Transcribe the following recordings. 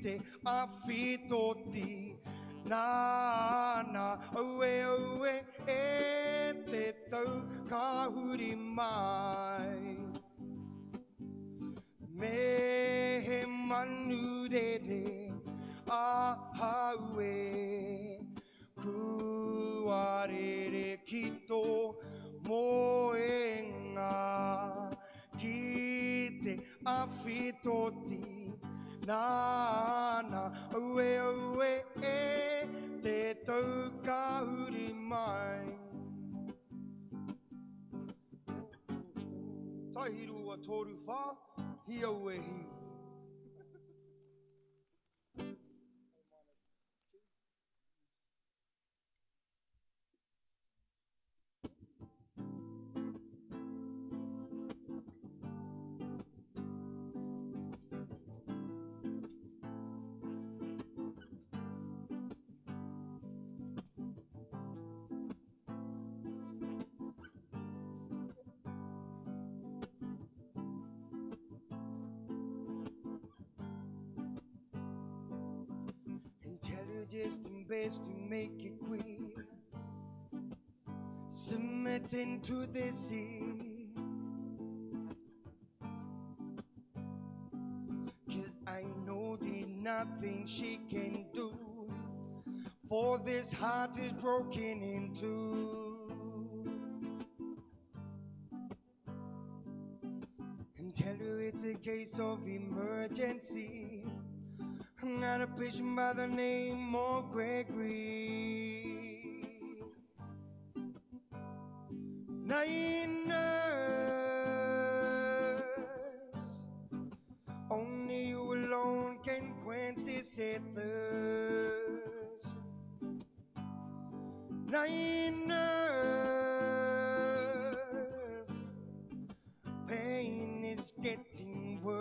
te awhitoti nāna aue aue e te tau ka huri mai me he manu rere a haue kua rere kito mo e ngā ki te awhitoti nāna aue aue e te tau ka huri mai. Tahiru wa toru wha, hi aue hi. Intelligent and best to make it queer, submitting to the sea. 'Cause I know there's nothing she can do, for this heart is broken in two. And tell her it's a case of emergency. I got a patient by the name of Gregory. Night nurse, only you alone can quench this thirst. Night nurse, pain is getting worse.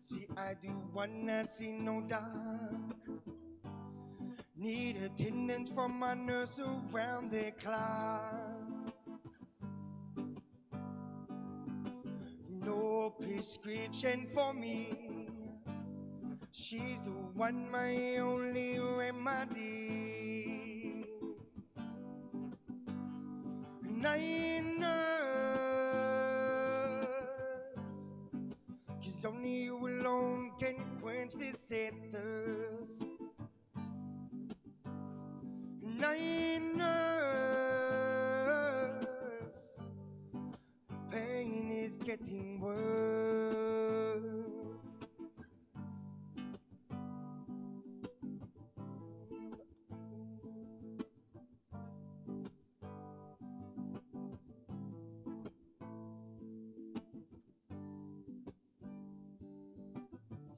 See, I do wanna see no dark. Need attendance from my nurse around the clock. No prescription for me. She's the one, my only remedy. Night nurse, 'cause only you alone can quench this thirst. Night nurse, pain is getting worse.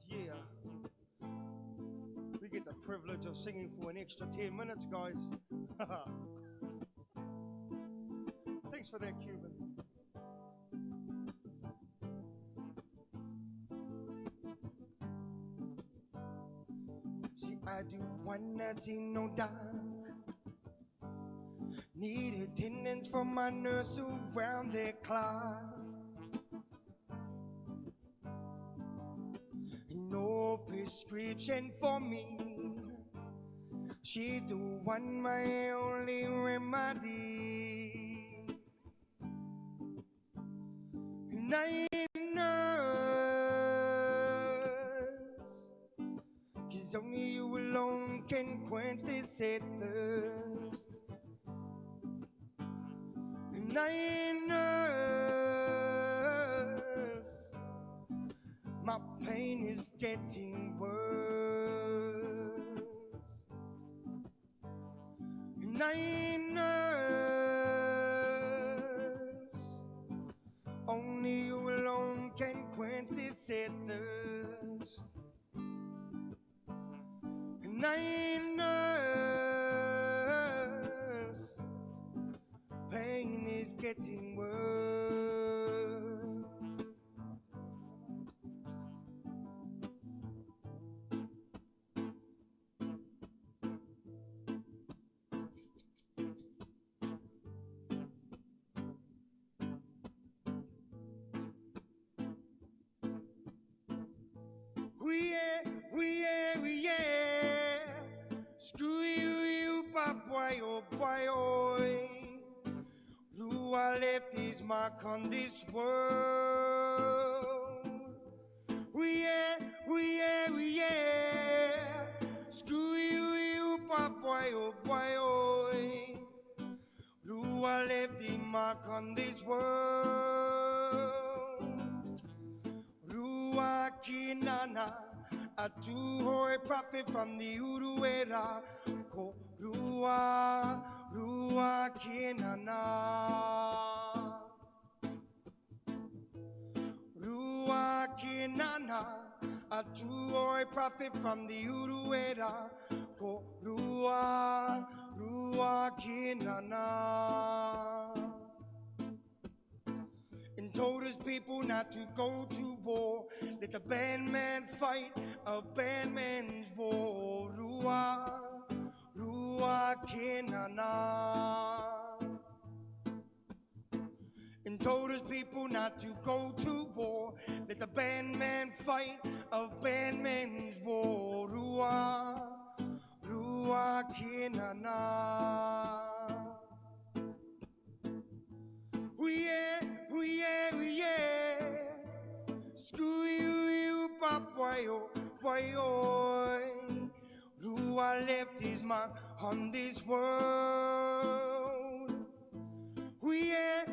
Yeah, we get the privilege of singing for an extra 10 minutes, guys. Thanks for that, Cuban. See, I do wanna see no dark. Need attendance from my nurse around the clock. No prescription for me. She the one, my only remedy. Night nurse, 'cause only you alone can quench this thirst. Night nurse, my pain is getting worse. Night nurse, only you alone can quench this thirst. Night nurse, pain is getting worse. boy, oi. Rua left his mark on this world. Yeah, yeah. Screw you, boy, oh boy, oi. Rua left his mark on this world. Rua kinana, a two-hoy prophet from the Uruera. Ko Rua kinana. Rua kinana, a two-hoy prophet from the Uruera. Ko Rua kinana. And told his people not to go to war. Let the bandman fight a bandman's war. Rua kinana. And told his people not to go to war. Let the bandman fight a bandman's war. Rua kinana. Yeah. Screw you, boy, oi. Rua left his mark on this world. Yeah.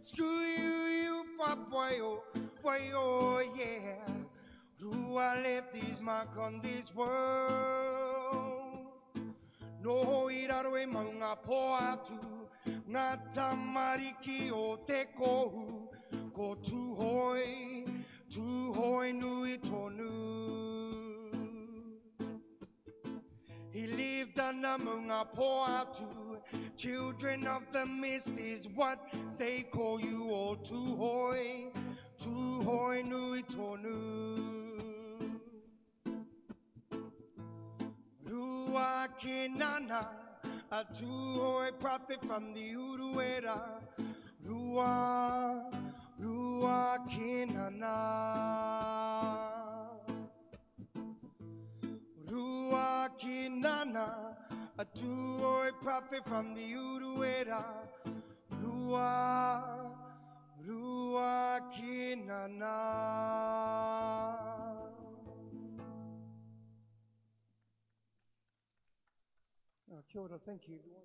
Screw you, boy, oi, yeah. Rua left his mark on this world. No iraro e maunga poatu, ngā tamariki o te kohu, ko tuhoi nui tonu. He lived under maunga poatu, children of the mist is what they call you, o tuhoi nui tonu. Rua kinana, a two-hoy prophet from the Uruera. Rua kinana. Rua kinana, a two-hoy prophet from the Uruera. Rua kinana. Kia ora, thank you everyone.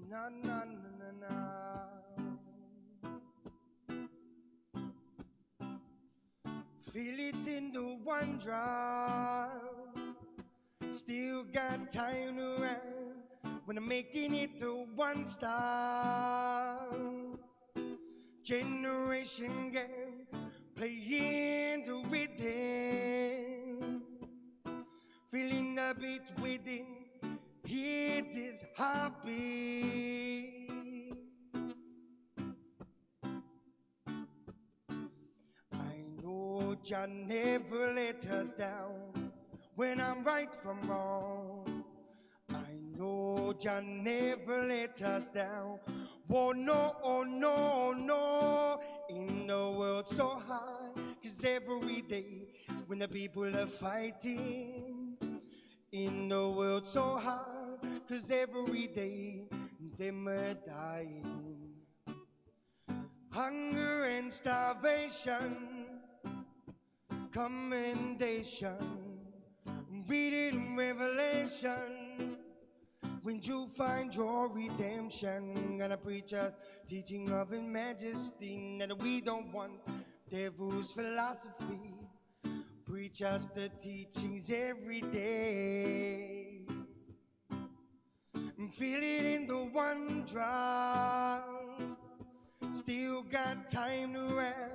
Na na na na na. Feel it in the one drop. Still got time to run when I'm making it to one stop. Generation gap, playing the rhythm. Feeling the beat within. It is happy. I know Jah never let us down when I'm right from wrong. I know Jah never let us down. Oh no, no, in the world so high. 'Cause every day when the people are fighting, in the world so high. 'Cause every day them are dying. Hunger and starvation, commendation. Read it in Revelation. when you find your redemption. Gonna preach a teaching of His majesty, that we don't want devil's philosophy. Preach us the teachings every day. Feel it in the one drop. Still got time to rap,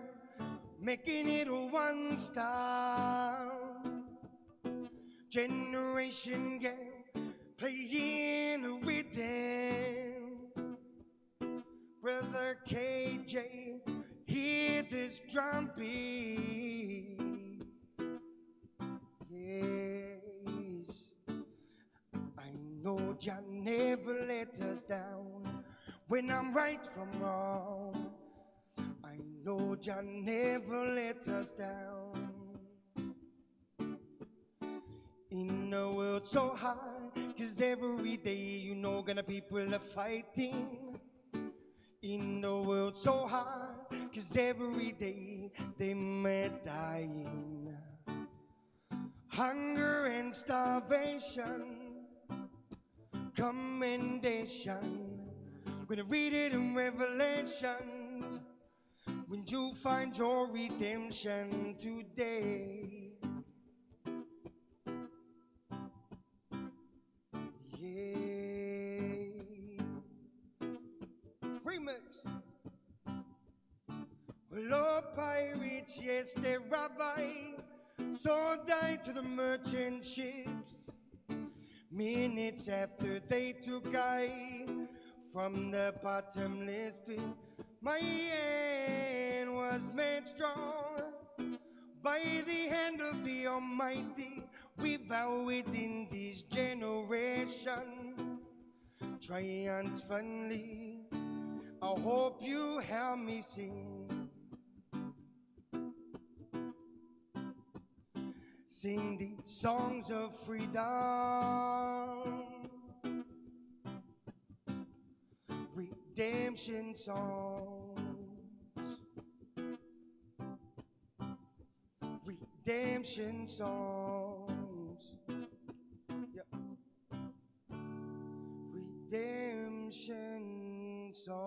making it a one stop. Generation gap, playing a rhythm. Brother KJ, hear this drum beat. Yes, I know Jah never let us down when I'm right from wrong. I know Jah never let us down. In a world so hard, 'cause every day you know gonna people are fighting. In a world so hard, 'cause every day them are dying. Hunger and starvation, commendation. Gonna read it in Revelations, when you find your redemption today. Remix. Well, oh, pirates, yes, they're rabbi, so died to the merchant ships. Minutes after they took I from the bottomless pit, my hand was made strong by the hand of the Almighty. We vow within this generation, triumphantly. I hope you help me sing. Sing the songs of freedom, redemption songs, redemption songs, yep. Redemption songs.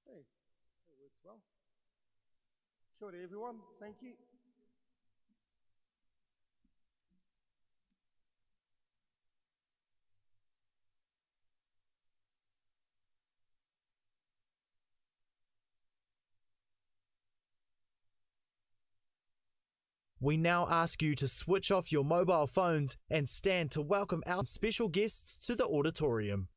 Hey, that works well. Kia ora, everyone. Thank you. We now ask you to switch off your mobile phones and stand to welcome our special guests to the auditorium.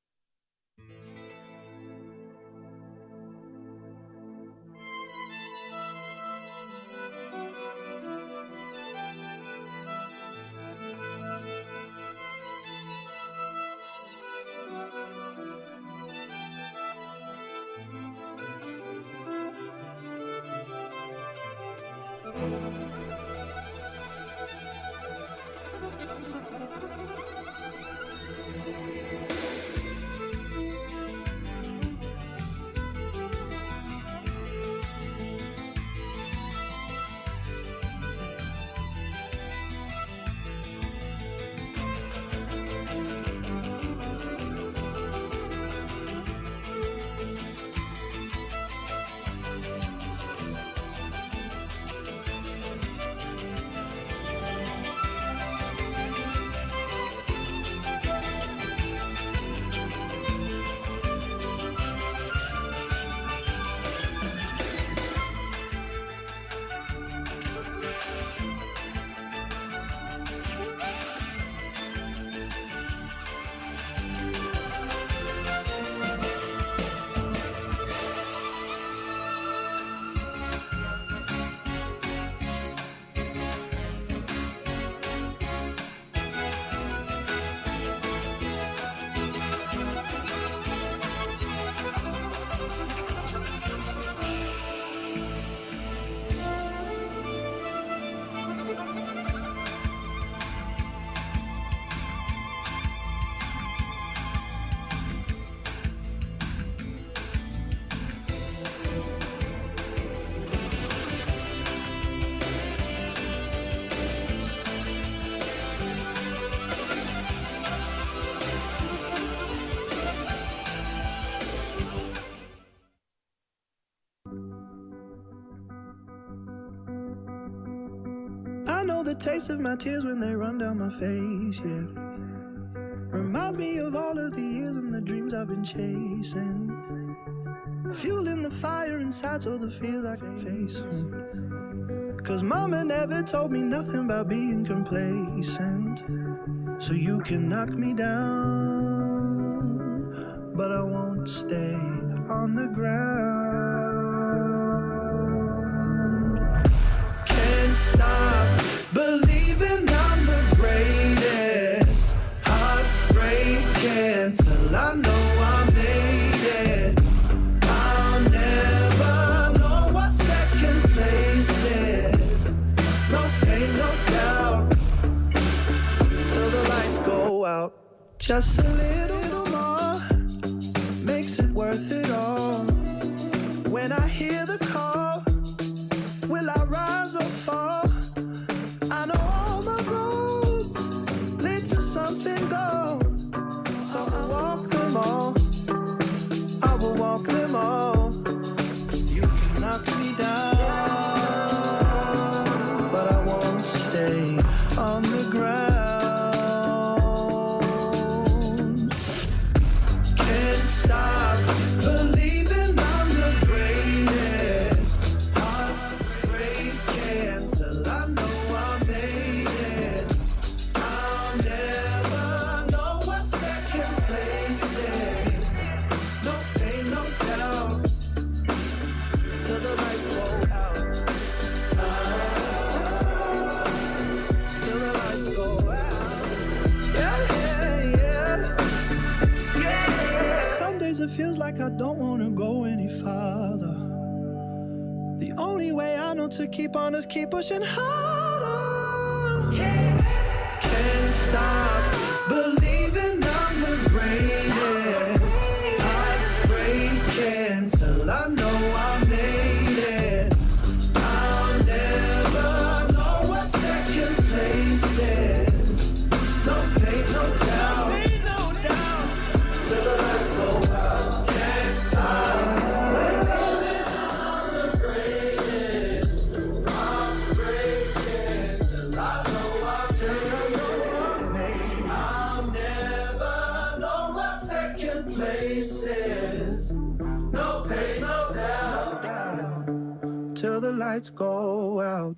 the taste of my tears when they run down my face, yeah. Reminds me of all of the years and the dreams I've been chasing. Fueling the fire inside so the fears I can face. Cause mama never told me nothing about being complacent. So you can knock me down, but I won't stay on the ground. Can't stop believing I'm the greatest. Hearts breaking till I know I made it. I'll never know what second place is. No pain, no doubt, till the lights go out. Just a little more makes it worth it all. When I hear the call, will I rise or fall? I know all my roads lead to something gold, so I walk them all. I will walk them all. You can knock me down, but I won't stay on the ground. Can't stop believing I'm the greatest. Hearts breaking till I know I made it. I'll never know what second place is. No pain, no doubt, till the lights go out. Till the lights go out. Yeah, yeah, yeah. Yeah. Some days it feels like I don't wanna go any farther. The only way I know to keep on is keep pushing harder. Can't stop believing I'm the greatest. Hearts breaking till I know I made it. I'll never know what second place is. No pain, no doubt, till the lights go out. Can't stop believing I'm the greatest. Hearts breaking till I know I made. I'll never know what second place is. No pain, no doubt, till the lights go out.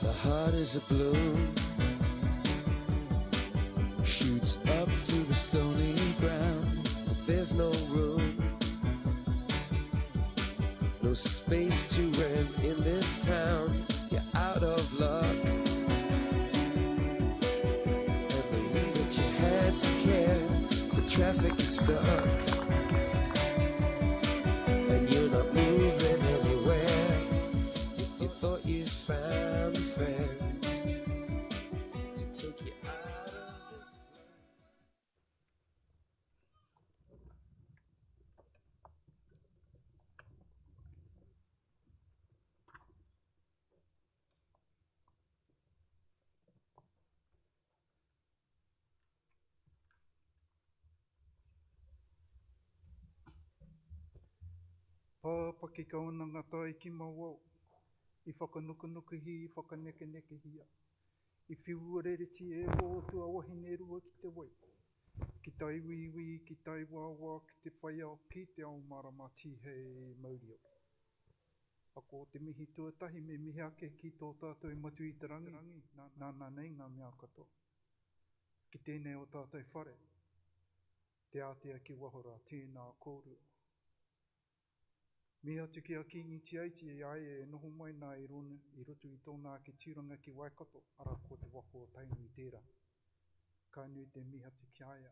The heart is a bloom, shoots up through the stony ground. There's no room, no space to rent in this town. You're out of luck, and the reason you had to care, the traffic is stuck, and you're not moving anywhere. You thought you found a friend to take you out of this place. Pāpa ki kaunanga tai ki mawau, I whakanukunuku hi, I whakaneke hia. I whiuarereti e o tua wahine rua ki te wai. Ki tai wiwi, ki tai wāwā, ki te whaiao, ki te ao marama hei mauri au. Ako te mihi tuatahi me mihi ake ki tō tātou I matu I te rangi, nāna nei ngā mea katoa. Ki tēnei o tātou whare, te ātea ki wahora, tēnā kōrua. Me atu ki a kingi tiaiti e ai e noho mai nā I roto I tōna ki tūranga ki Waikato, ara ko te wako o tainu I tērā. Ka nui te mihi atu ki aia.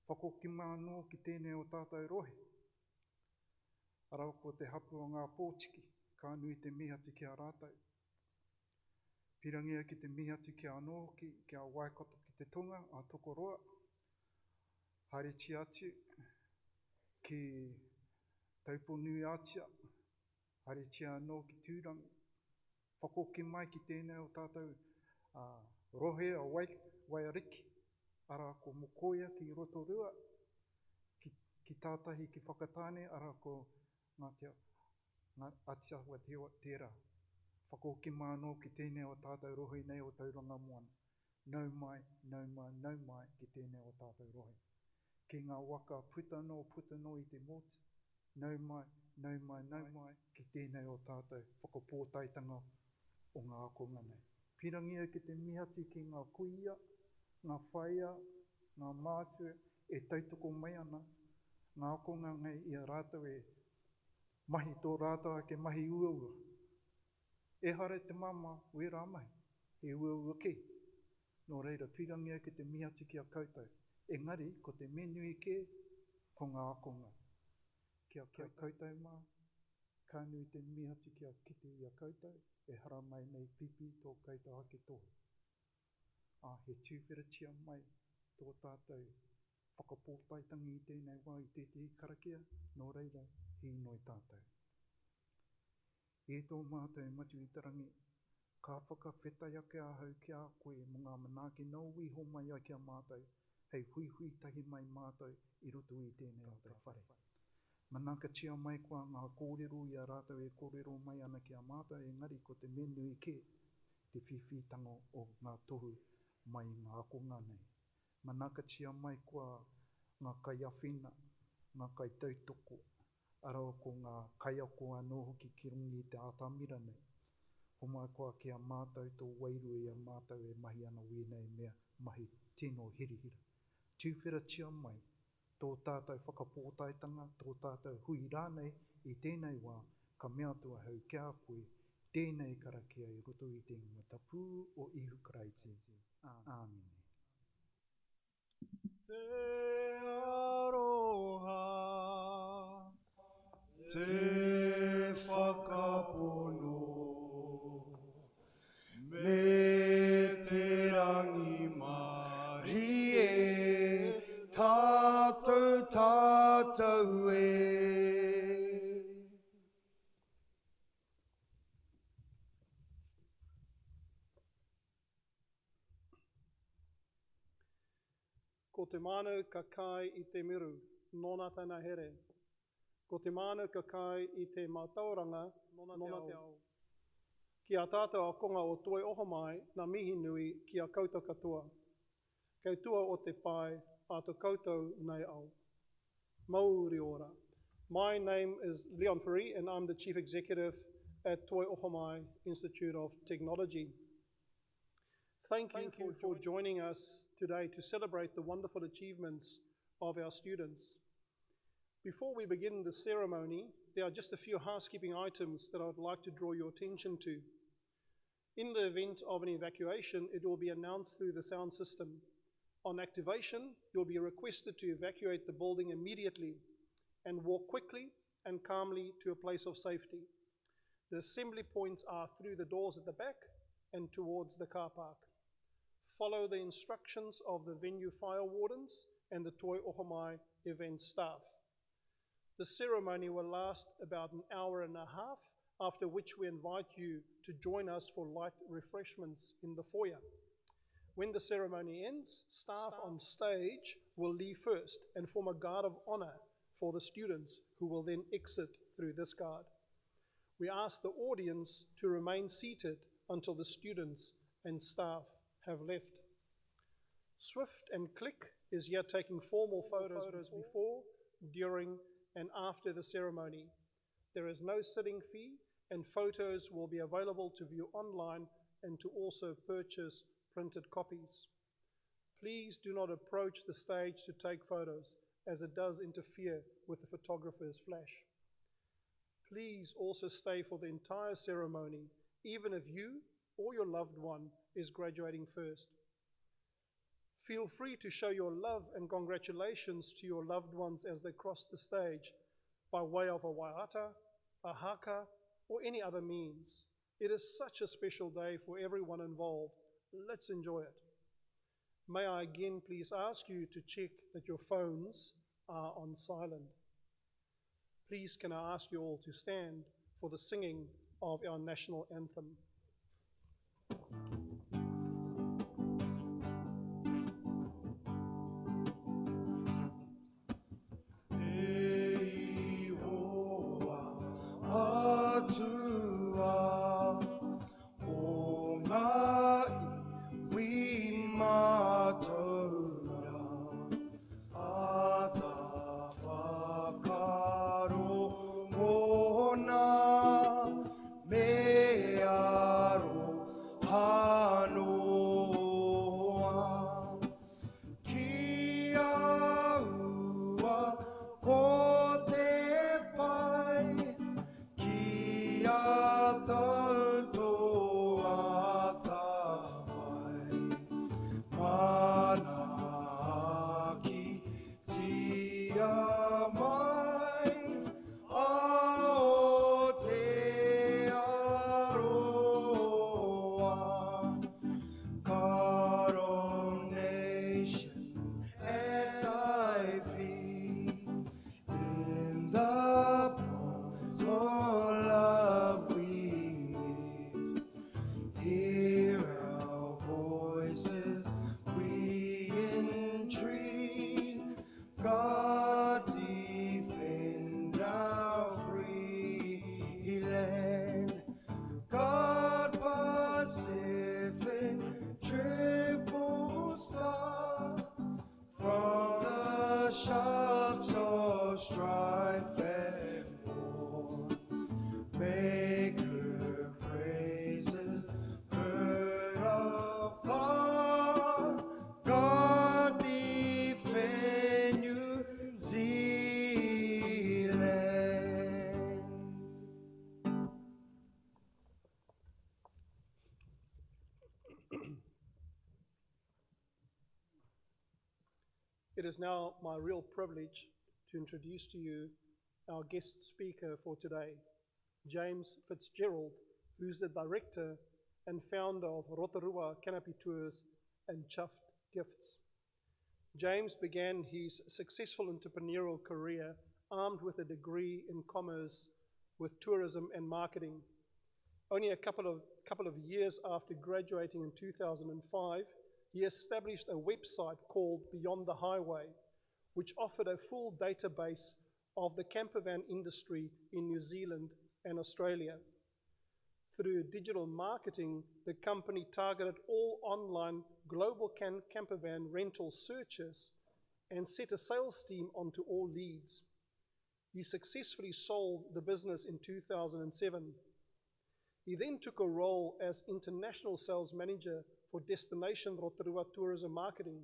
Whako ki māno ki tēnei o tātou rohe. Ara ko te hapu o ngā pōtiki, ka nui te mihi atu ki a rātou. Pirangia ki te mihi atu ki anō, ki a Waikato ki te tonga, a Tokoroa. Hariti atu ki Taupōnui Atia, hariti anō ki Tūrangi. Whakoki mai ki tēnei o tātou Rohe a Wairiki, ara ko mokoia ki Rotorua, ki tātahi ki whakatāne, ara ko ngā atia wa tērā. Whakoki māno ki tēnei o tātou rohe nei o Tauranga moana. Nau mai, nau mai, nau mai ki tēnei o tātou rohe. Ki ngā waka putano i te moti, nau mai, nau mai, nau mai ki tēnei o tātou whakapōtaitanga o ngā akonga nei. Pirangia ki te mihati ki ngā kuia, ngā whaia, ngā mātua, e tautoko mai ana, ngā akonga ngai i a rātou e mahi tō rātou ke mahi ua. E hare te mama, we rā mai, e ua ke. Nō reira, pirangia ki te mihati ki a koutou. Engari, ko te menui ke, ko ngā akonga. Kia koutou mā, ka nui te mihati ki a kite i a koutou, e hara mai nei pipi tō koutou hake tohu. He tūwhera tia mai tō tātou whakapōtaitangi i tēnei wā i tētahi karakia, nō reira, hi noi tātou. E tō mātou matu i tarangi, ka whakawhetai ake ahau ki a koe mo ngā manaaki nau iho mai a kia mātou, hei hui tahi mai mātou i roto i tēnei o te whare. Manaka tia mai kua ngā kōrero i a rātou e kōrero mai ana ki a mātou, engari ko te menui ke, te whiwhitanga o ngā tohu mai ngā akonga nei. Manaka tia mai kua ngā kaiawhina, ngā kai tautoko, arau ko ngā kaiako anō hoki ki rungi i te atamira nei. Homai koa ki a mātou tō wairu i a mātou e mahi ana wēnei mea mahi tino hirihira. Tūwhera tia mai, tō tātou whakapōtaitanga, tō tātou hui rānei i tēnei wā, ka mea tua hau kia koe, tēnei karakia i roto i te ngatapu o ihu karaiti. Āmine. Te aroha, te whakapono, me te rangi mahi e, tātou e. Ko te manu ka kai i te miru, nona tana here. Ko te manu ka kai i te mātauranga, nona te ao. Ki a tātou akonga o Toi Ohomai, na mihi nui ki a koutou katoa. Kei tua o te pai, a te koutou nei au. Mauri ora. My name is Leon Ferry and I'm the Chief Executive at Toi Ohomai Institute of Technology. Thank you for joining us today to celebrate the wonderful achievements of our students. Before we begin the ceremony, there are just a few housekeeping items that I would like to draw your attention to. In the event of an evacuation, it will be announced through the sound system. On activation, you'll be requested to evacuate the building immediately and walk quickly and calmly to a place of safety. The assembly points are through the doors at the back and towards the car park. Follow the instructions of the venue fire wardens and the Toi Ohomai event staff. The ceremony will last about an hour and a half, after which we invite you to join us for light refreshments in the foyer. When the ceremony ends, staff on stage will leave first and form a guard of honor for the students who will then exit through this guard. We ask the audience to remain seated until the students and staff have left. Swift and Click is here taking formal photos before, during, and after the ceremony. There is no sitting fee, and photos will be available to view online and to also purchase printed copies. Please do not approach the stage to take photos, as it does interfere with the photographer's flash. Please also stay for the entire ceremony, even if you or your loved one is graduating first. Feel free to show your love and congratulations to your loved ones as they cross the stage by way of a waiata, a haka, or any other means. It is such a special day for everyone involved. Let's enjoy it. May I again please ask you to check that your phones are on silent. Please can I ask you all to stand for the singing of our national anthem. It is now my real privilege to introduce to you our guest speaker for today, James Fitzgerald, who's the director and founder of Rotorua Canopy Tours and Chuffed Gifts. James began his successful entrepreneurial career armed with a degree in commerce with tourism and marketing. Only a couple of years after graduating in 2005, he established a website called Beyond the Highway, which offered a full database of the campervan industry in New Zealand and Australia. Through digital marketing, the company targeted all online global campervan rental searches and set a sales team onto all leads. He successfully sold the business in 2007. He then took a role as international sales manager for Destination Rotorua Tourism Marketing,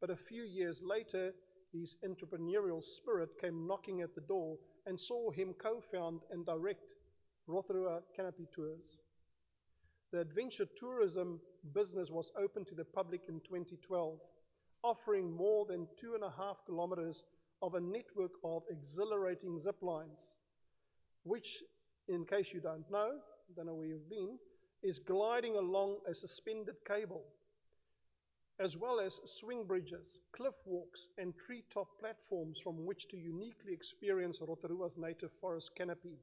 but a few years later, his entrepreneurial spirit came knocking at the door and saw him co-found and direct Rotorua Canopy Tours. The adventure tourism business was open to the public in 2012, offering more than 2.5 kilometers of a network of exhilarating zip lines, which, in case you don't know where you've been, is gliding along a suspended cable, as well as swing bridges, cliff walks, and treetop platforms from which to uniquely experience Rotorua's native forest canopy,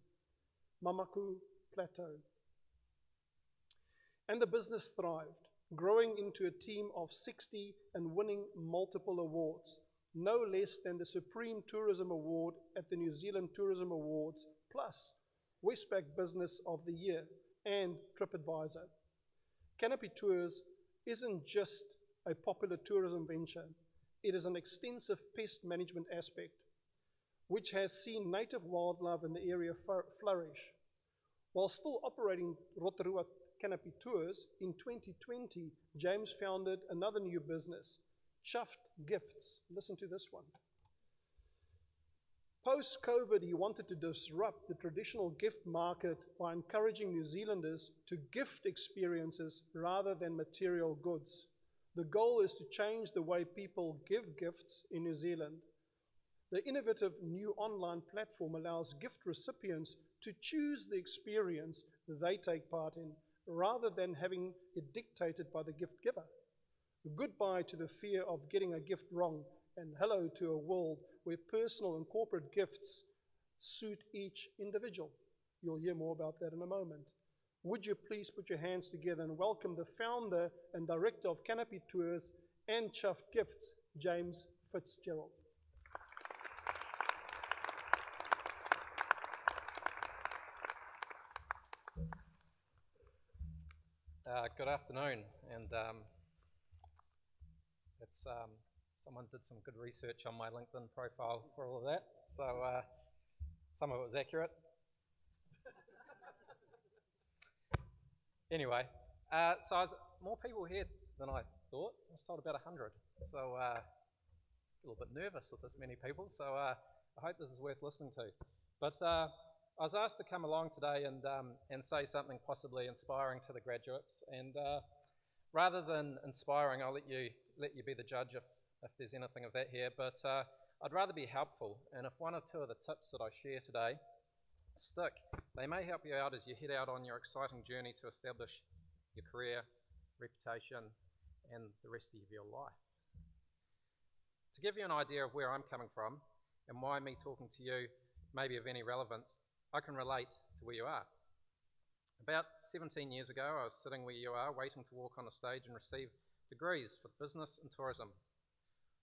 Mamaku Plateau. And the business thrived, growing into a team of 60 and winning multiple awards, no less than the Supreme Tourism Award at the New Zealand Tourism Awards, plus Westpac Business of the Year and TripAdvisor. Canopy Tours isn't just a popular tourism venture, it is an extensive pest management aspect, which has seen native wildlife in the area flourish. While still operating Rotorua Canopy Tours, in 2020, James founded another new business, Chuffed Gifts. Listen to this one. Post-COVID, he wanted to disrupt the traditional gift market by encouraging New Zealanders to gift experiences rather than material goods. The goal is to change the way people give gifts in New Zealand. The innovative new online platform allows gift recipients to choose the experience they take part in, rather than having it dictated by the gift giver. Goodbye to the fear of getting a gift wrong, and hello to a world where personal and corporate gifts suit each individual. You'll hear more about that in a moment. Would you please put your hands together and welcome the founder and director of Canopy Tours and Chuffed Gifts, James Fitzgerald. Good afternoon, and someone did some good research on my LinkedIn profile for all of that, so some of it was accurate. Anyway, so more people here than I thought. I was told about 100, so a little bit nervous with this many people, so I hope this is worth listening to. But I was asked to come along today and say something possibly inspiring to the graduates, and rather than inspiring, I'll let you be the judge if there's anything of that here, but I'd rather be helpful, and if one or two of the tips that I share today stick, they may help you out as you head out on your exciting journey to establish your career, reputation, and the rest of your life. To give you an idea of where I'm coming from and why me talking to you may be of any relevance, I can relate to where you are. About 17 years ago, I was sitting where you are, waiting to walk on a stage and receive degrees for business and tourism.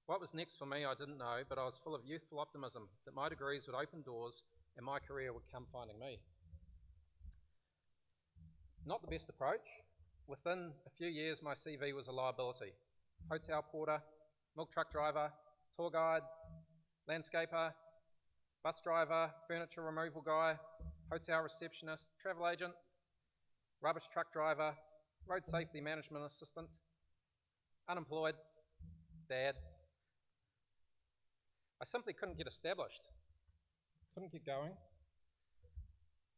What was next for me, I didn't know, but I was full of youthful optimism that my degrees would open doors and my career would come finding me. Not the best approach. Within a few years, my CV was a liability. Hotel porter, milk truck driver, tour guide, landscaper, bus driver, furniture removal guy, hotel receptionist, travel agent, rubbish truck driver, road safety management assistant, unemployed, dad. I simply couldn't get established, couldn't get going,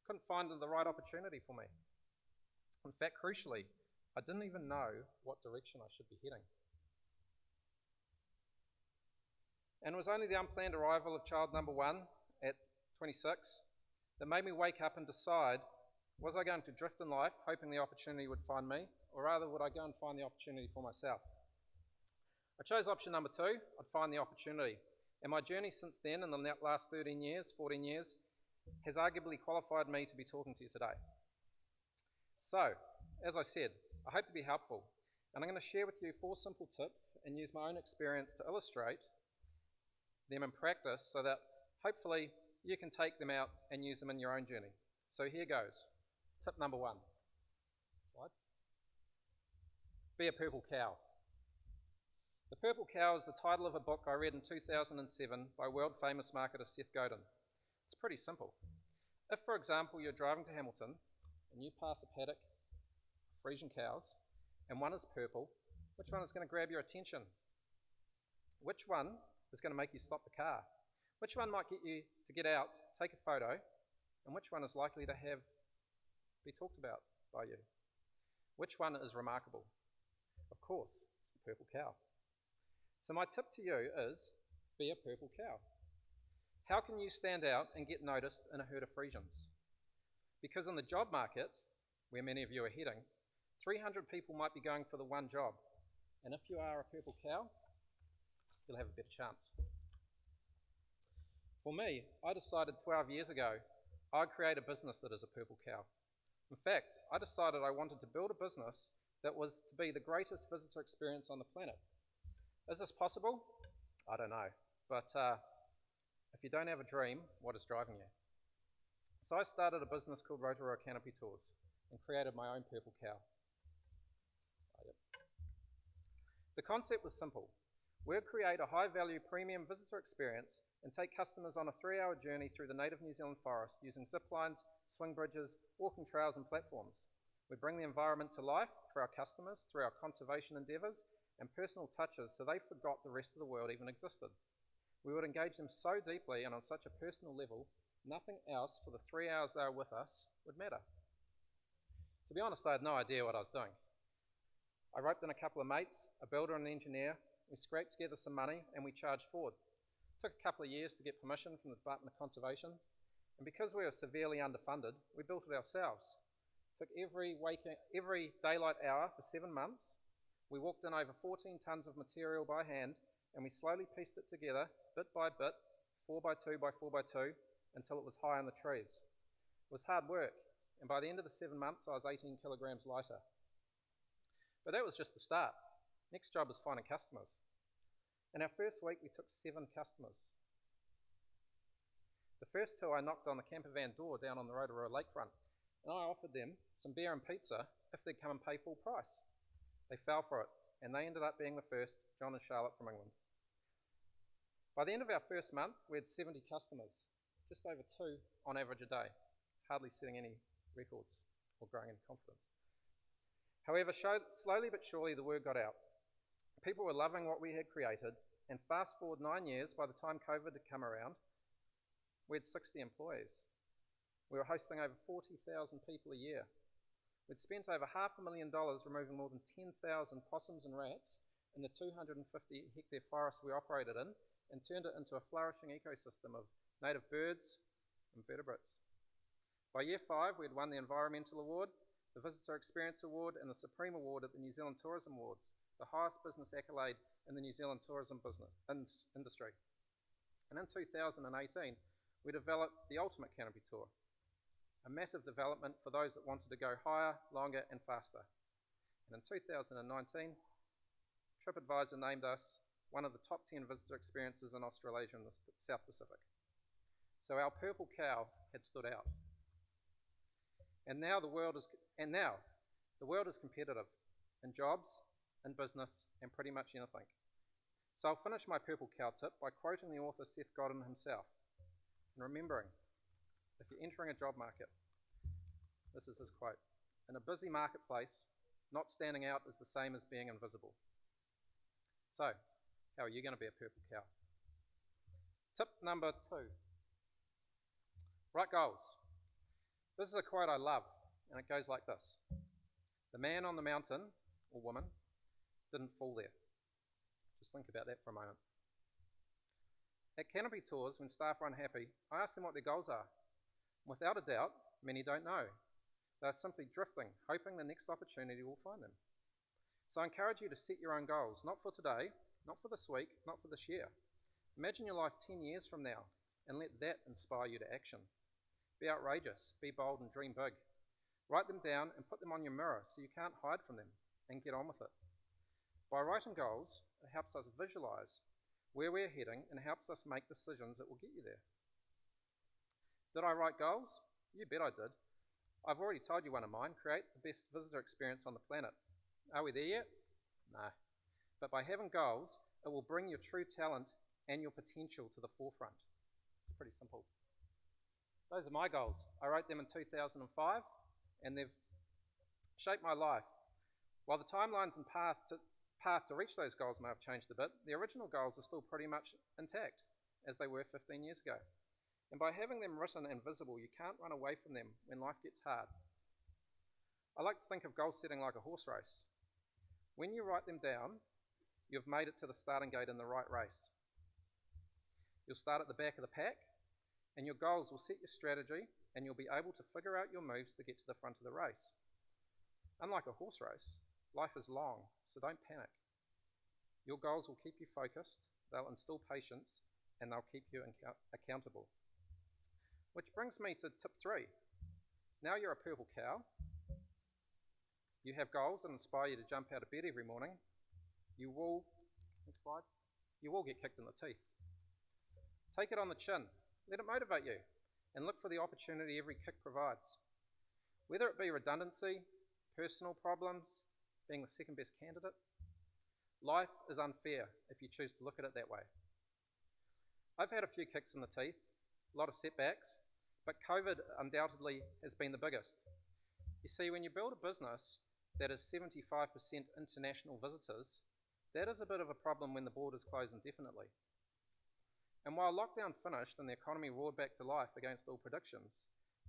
couldn't find the right opportunity for me. In fact, crucially, I didn't even know what direction I should be heading. And it was only the unplanned arrival of child number 1 at 26 that made me wake up and decide, was I going to drift in life hoping the opportunity would find me, or rather would I go and find the opportunity for myself? I chose option number 2, I'd find the opportunity. And my journey since then, in the last 13 years, 14 years, has arguably qualified me to be talking to you today. So, as I said, I hope to be helpful, and I'm going to share with you 4 simple tips and use my own experience to illustrate them in practice so that hopefully you can take them out and use them in your own journey. So here goes. Tip number 1. Slide. Be a purple cow. The Purple Cow is the title of a book I read in 2007 by world famous marketer Seth Godin. It's pretty simple. If, for example, you're driving to Hamilton and you pass a paddock of Frisian cows and one is purple, which one is going to grab your attention? Which one is going to make you stop the car? Which one might get you to get out, take a photo, and which one is likely to be talked about by you? Which one is remarkable? Of course, it's the purple cow. So my tip to you is, be a purple cow. How can you stand out and get noticed in a herd of Frisians? Because in the job market, where many of you are heading, 300 people might be going for the one job. And if you are a purple cow, you'll have a better chance. For me, I decided 12 years ago I'd create a business that is a purple cow. In fact, I decided I wanted to build a business that was to be the greatest visitor experience on the planet. Is this possible? I don't know. But if you don't have a dream, what is driving you? So I started a business called Rotorua Canopy Tours and created my own purple cow. The concept was simple. We'd create a high-value premium visitor experience and take customers on a 3-hour journey through the native New Zealand forest using zip lines, swing bridges, walking trails and platforms. We'd bring the environment to life for our customers through our conservation endeavours and personal touches so they forgot the rest of the world even existed. We would engage them so deeply and on such a personal level, nothing else for the 3 hours they were with us would matter. To be honest, I had no idea what I was doing. I roped in a couple of mates, a builder and an engineer. We scraped together some money and we charged forward. It took a couple of years to get permission from the Department of Conservation, and because we were severely underfunded, we built it ourselves. It took every daylight hour for 7 months. We walked in over 14 tonnes of material by hand, and we slowly pieced it together, bit by bit, 4 by 2 by 4 by 2, until it was high in the trees. It was hard work, and by the end of the 7 months, I was 18 kilograms lighter. But that was just the start. Next job was finding customers. In our first week, we took 7 customers. The first 2 I knocked on the camper van door down on the Rotorua lakefront, and I offered them some beer and pizza if they'd come and pay full price. They fell for it, and they ended up being the first, John and Charlotte from England. By the end of our first month, we had 70 customers, just over 2 on average a day, hardly setting any records or growing in confidence. However, slowly but surely the word got out. People were loving what we had created, and fast forward 9 years, by the time COVID had come around, we had 60 employees. We were hosting over 40,000 people a year. We'd spent over $500,000 removing more than 10,000 possums and rats in the 250-hectare forest we operated in, and turned it into a flourishing ecosystem of native birds and vertebrates. By year 5, we had won the Environmental Award, the Visitor Experience Award, and the Supreme Award at the New Zealand Tourism Awards, the highest business accolade in the New Zealand tourism industry. And in 2018, we developed the Ultimate Canopy Tour, a massive development for those that wanted to go higher, longer, and faster. And in 2019, TripAdvisor named us one of the top 10 visitor experiences in Australasia and the South Pacific. So our purple cow had stood out. And now the world is competitive in jobs, in business, and pretty much anything. So I'll finish my purple cow tip by quoting the author Seth Godin himself, and remembering, if you're entering a job market, this is his quote: "In a busy marketplace, not standing out is the same as being invisible." So, how are you going to be a purple cow? Tip number 2. Write goals. This is a quote I love, and it goes like this: "The man on the mountain, or woman, didn't fall there." Just think about that for a moment. At Canopy Tours, when staff are unhappy, I ask them what their goals are. Without a doubt, many don't know. They are simply drifting, hoping the next opportunity will find them. So I encourage you to set your own goals, not for today, not for this week, not for this year. Imagine your life 10 years from now and let that inspire you to action. Be outrageous, be bold and dream big. Write them down and put them on your mirror so you can't hide from them, and get on with it. By writing goals, it helps us visualise where we're heading and helps us make decisions that will get you there. Did I write goals? You bet I did. I've already told you one of mine: create the best visitor experience on the planet. Are we there yet? No. But by having goals, it will bring your true talent and your potential to the forefront. It's pretty simple. Those are my goals. I wrote them in 2005 and they've shaped my life. While the timelines and path to reach those goals may have changed a bit, the original goals are still pretty much intact as they were 15 years ago. And by having them written and visible, you can't run away from them when life gets hard. I like to think of goal setting like a horse race. When you write them down, you've made it to the starting gate in the right race. You'll start at the back of the pack, and your goals will set your strategy, and you'll be able to figure out your moves to get to the front of the race. Unlike a horse race, life is long, so don't panic. Your goals will keep you focused, they'll instill patience, and they'll keep you accountable. Which brings me to tip 3. Now you're a purple cow. You have goals that inspire you to jump out of bed every morning. You will, next slide, you will get kicked in the teeth. Take it on the chin, let it motivate you, and look for the opportunity every kick provides. Whether it be redundancy, personal problems, being the second best candidate, life is unfair if you choose to look at it that way. I've had a few kicks in the teeth, a lot of setbacks, but COVID undoubtedly has been the biggest. You see, when you build a business that is 75% international visitors, that is a bit of a problem when the borders close indefinitely. And while lockdown finished and the economy roared back to life against all predictions,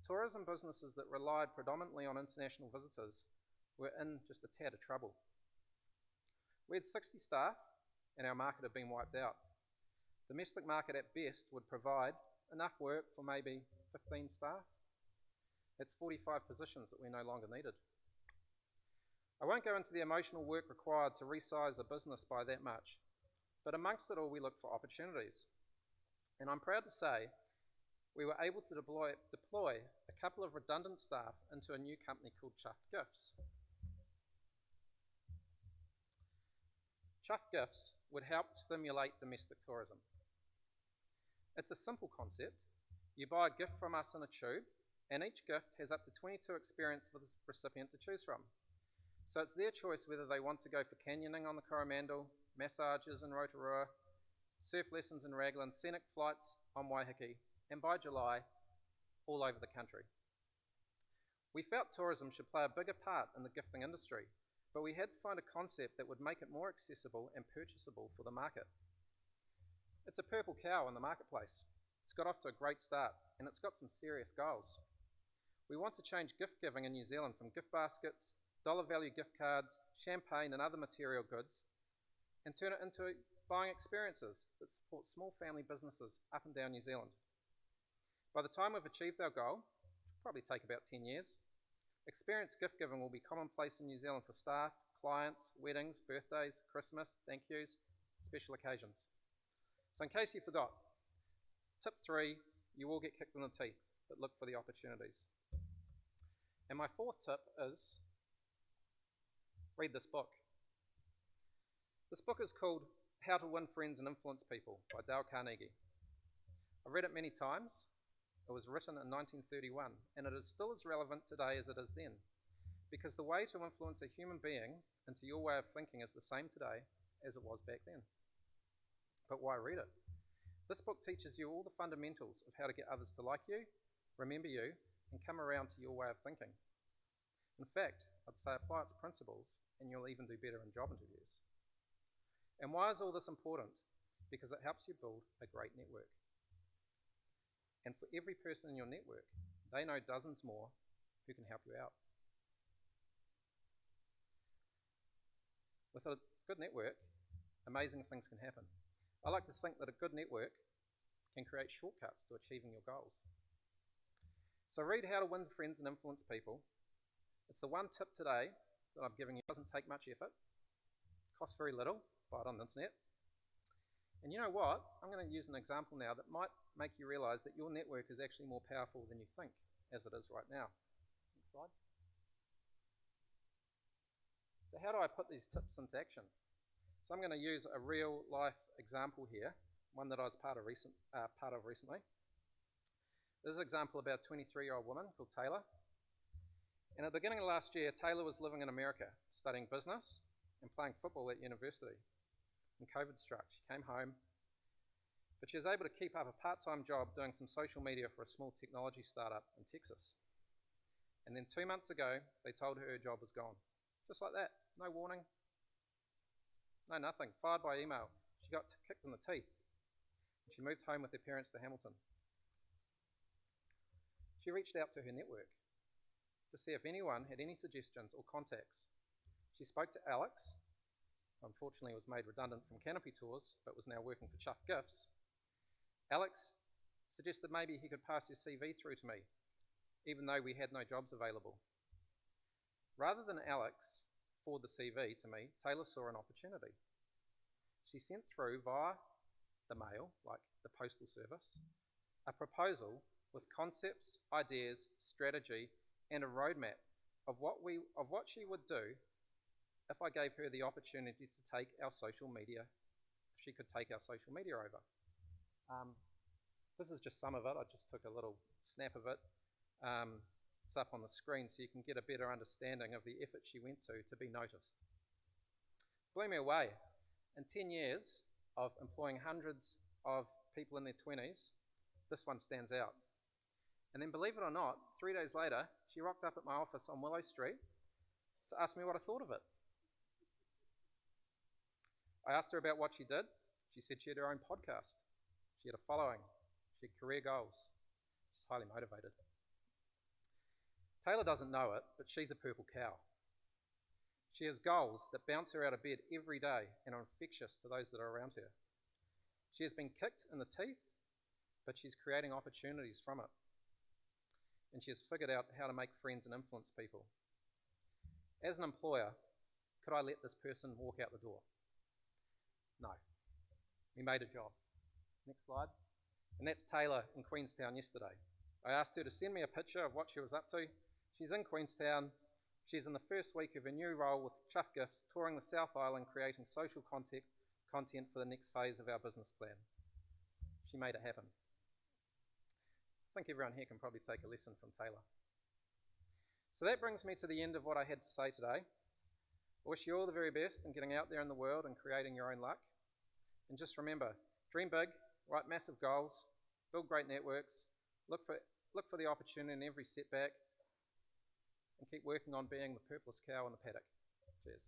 tourism businesses that relied predominantly on international visitors were in just a tad of trouble. We had 60 staff and our market had been wiped out. Domestic market at best would provide enough work for maybe 15 staff. That's 45 positions that we no longer needed. I won't go into the emotional work required to resize a business by that much, but amongst it all we looked for opportunities. And I'm proud to say we were able to deploy a couple of redundant staff into a new company called Chuffed Gifts. Chuffed Gifts would help stimulate domestic tourism. It's a simple concept. You buy a gift from us in a tube, and each gift has up to 22 experiences for the recipient to choose from. So it's their choice whether they want to go for canyoning on the Coromandel, massages in Rotorua, surf lessons in Raglan, scenic flights on Waiheke, and by July, all over the country. We felt tourism should play a bigger part in the gifting industry, but we had to find a concept that would make it more accessible and purchasable for the market. It's a purple cow in the marketplace. It's got off to a great start, and it's got some serious goals. We want to change gift giving in New Zealand from gift baskets, dollar value gift cards, champagne and other material goods, and turn it into buying experiences that support small family businesses up and down New Zealand. By the time we've achieved our goal, which will probably take about 10 years, experience gift giving will be commonplace in New Zealand for staff, clients, weddings, birthdays, Christmas, thank yous, special occasions. So in case you forgot, tip 3, you will get kicked in the teeth, but look for the opportunities. And my 4th tip is read this book. This book is called How to Win Friends and Influence People by Dale Carnegie. I've read it many times. It was written in 1931, and it is still as relevant today as it is then, because the way to influence a human being into your way of thinking is the same today as it was back then. But why read it? This book teaches you all the fundamentals of how to get others to like you, remember you, and come around to your way of thinking. In fact, I'd say apply its principles and you'll even do better in job interviews. And why is all this important? Because it helps you build a great network. And for every person in your network, they know dozens more who can help you out. With a good network, amazing things can happen. I like to think that a good network can create shortcuts to achieving your goals. So read How to Win Friends and Influence People. It's the one tip today that I'm giving you. It doesn't take much effort, costs very little, buy it on the internet. And you know what? I'm going to use an example now that might make you realise that your network is actually more powerful than you think, as it is right now. Next slide. So how do I put these tips into action? So I'm going to use a real life example here, one that I was part of recently. This is an example about a 23-year-old woman called Taylor. And at the beginning of last year, Taylor was living in America, studying business and playing football at university. And COVID struck. She came home, but she was able to keep up a part-time job doing some social media for a small technology startup in Texas. And then 2 months ago, they told her job was gone. Just like that, no warning, no nothing, fired by email. She got kicked in the teeth. And she moved home with her parents to Hamilton. She reached out to her network to see if anyone had any suggestions or contacts. She spoke to Alex, who unfortunately was made redundant from Canopy Tours, but was now working for Chuff Gifts. Alex suggested maybe he could pass his CV through to me, even though we had no jobs available. Rather than Alex forward the CV to me, Taylor saw an opportunity. She sent through via the mail, like the postal service, a proposal with concepts, ideas, strategy, and a roadmap of what she would do if I gave her the opportunity to take our social media, if she could take our social media over. This is just some of it. I just took a little snap of it. It's up on the screen so you can get a better understanding of the effort she went to be noticed. Blew me away. In 10 years of employing hundreds of people in their 20s, this one stands out. And then, believe it or not, 3 days later, she rocked up at my office on Willow Street to ask me what I thought of it. I asked her about what she did. She said she had her own podcast. She had a following. She had career goals. She's highly motivated. Taylor doesn't know it, but she's a purple cow. She has goals that bounce her out of bed every day and are infectious to those that are around her. She has been kicked in the teeth, but she's creating opportunities from it. And she has figured out how to make friends and influence people. As an employer, could I let this person walk out the door? No. We made a job. Next slide. And that's Taylor in Queenstown yesterday. I asked her to send me a picture of what she was up to. She's in Queenstown. She's in the first week of her new role with Chuff Gifts, touring the South Island, creating social content for the next phase of our business plan. She made it happen. I think everyone here can probably take a lesson from Taylor. So that brings me to the end of what I had to say today. I wish you all the very best in getting out there in the world and creating your own luck. And just remember, dream big, write massive goals, build great networks, look for the opportunity in every setback, and keep working on being the purplest cow in the paddock. Cheers.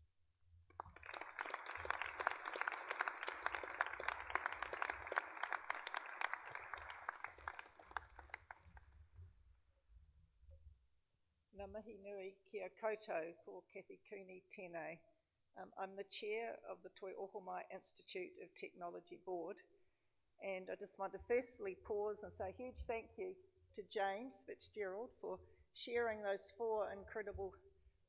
Ngā mihi nui kia koutou ko Kathy Cooney tēnei. I'm the chair of the Toi Ohomai Institute of Technology Board, and I just want to firstly pause and say a huge thank you to James Fitzgerald for sharing those 4 incredible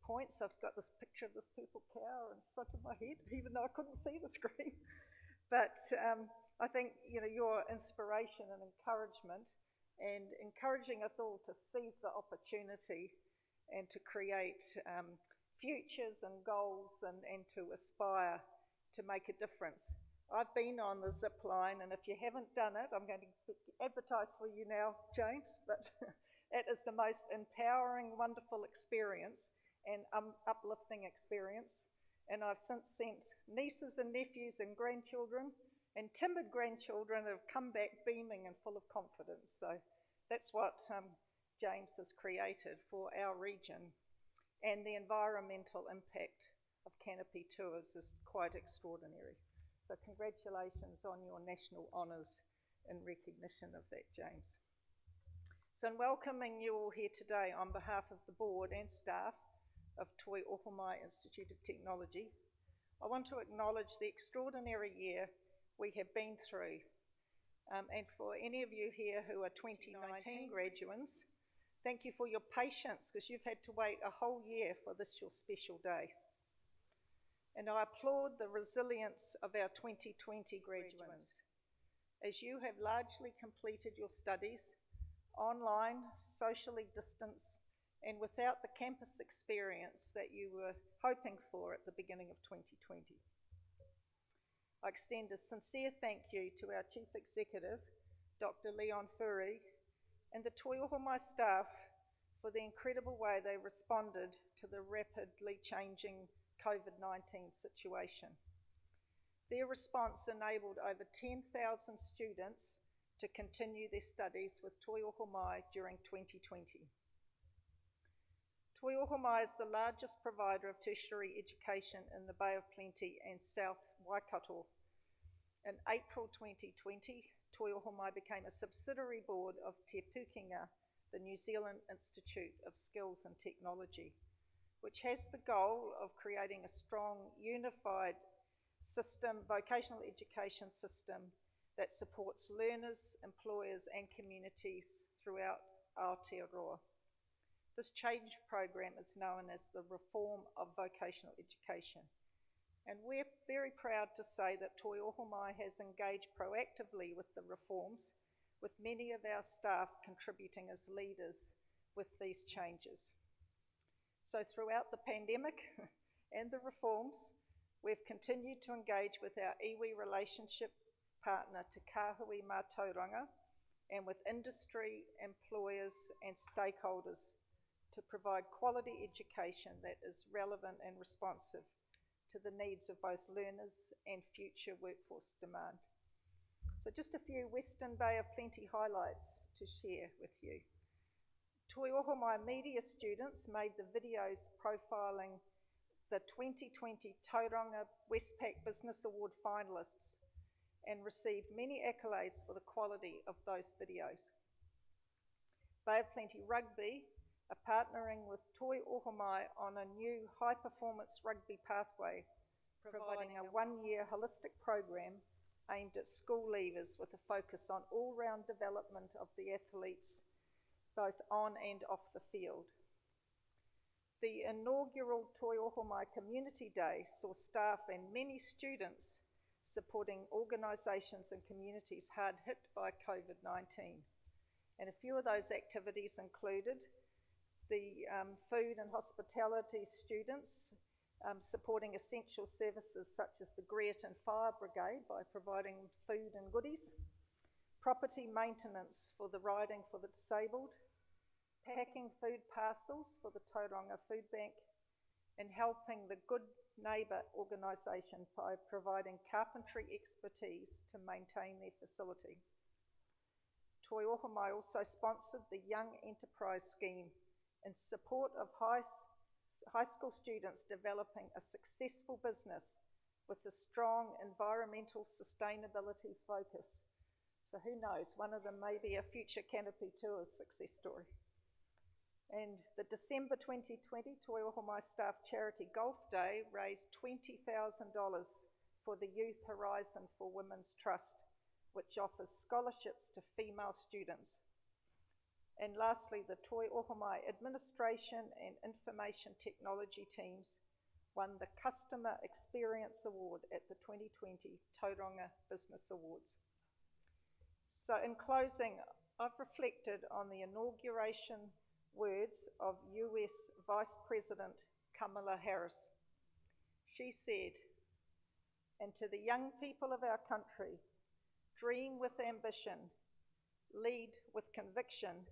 points. I've got this picture of this purple cow in front of my head, even though I couldn't see the screen. But I think your inspiration and encouragement, and encouraging us all to seize the opportunity and to create futures and goals and to aspire to make a difference. I've been on the zip line, and if you haven't done it, I'm going to advertise for you now, James, but it is the most empowering, wonderful experience and uplifting experience. And I've since sent nieces and nephews and grandchildren and timid grandchildren have come back beaming and full of confidence. So that's what James has created for our region. And the environmental impact of Canopy Tours is quite extraordinary. So congratulations on your national honours in recognition of that, James. So in welcoming you all here today on behalf of the board and staff of Toi Ohomai Institute of Technology, I want to acknowledge the extraordinary year we have been through, And for any of you here who are 2019 graduands, thank you for your patience, because you've had to wait a whole year for this your special day. And I applaud the resilience of our 2020 graduands, as you have largely completed your studies online, socially distanced, and without the campus experience that you were hoping for at the beginning of 2020. I extend a sincere thank you to our Chief Executive, Dr. Leon Furey, and the Toi Ohomai staff for the incredible way they responded to the rapidly changing COVID-19 situation. Their response enabled over 10,000 students to continue their studies with Toi Ohomai during 2020. Toi Ohomai is the largest provider of tertiary education in the Bay of Plenty and South Waikato. In April 2020, Toi Ohomai became a subsidiary board of Te Pukenga, the New Zealand Institute of Skills and Technology, which has the goal of creating a strong, unified system, vocational education system that supports learners, employers and communities throughout Aotearoa. This change program is known as the Reform of Vocational Education. And we're very proud to say that Toi Ohomai has engaged proactively with the reforms, with many of our staff contributing as leaders with these changes. So throughout the pandemic and the reforms, we've continued to engage with our iwi relationship partner Te Kāhui mā Tauranga and with industry, employers and stakeholders to provide quality education that is relevant and responsive to the needs of both learners and future workforce demand. So just a few Western Bay of Plenty highlights to share with you. Toi Ohomai media students made the videos profiling the 2020 Tauranga Westpac Business Award finalists and received many accolades for the quality of those videos. Bay of Plenty Rugby are partnering with Toi Ohomai on a new high-performance rugby pathway, providing a one-year holistic program aimed at school leavers with a focus on all-round development of the athletes, both on and off the field. The inaugural Toi Ohomai Community Day saw staff and many students supporting organisations and communities hard hit by COVID-19. And a few of those activities included the food and hospitality students supporting essential services such as the Greaton Fire Brigade by providing food and goodies, property maintenance for the riding for the disabled, packing food parcels for the Tauranga Food Bank, and helping the Good Neighbour organisation by providing carpentry expertise to maintain their facility. Toi Ohomai also sponsored the Young Enterprise Scheme in support of high school students developing a successful business with a strong environmental sustainability focus. So who knows, one of them may be a future Canopy Tours success story. And the December 2020 Toi Ohomai Staff Charity Golf Day raised $20,000 for the Youth Horizon for Women's Trust, which offers scholarships to female students. And lastly, the Toi Ohomai Administration and Information Technology teams won the Customer Experience Award at the 2020 Tauranga Business Awards. So in closing, I've reflected on the inauguration words of US Vice President Kamala Harris. She said, "And to the young people of our country, dream with ambition, lead with conviction,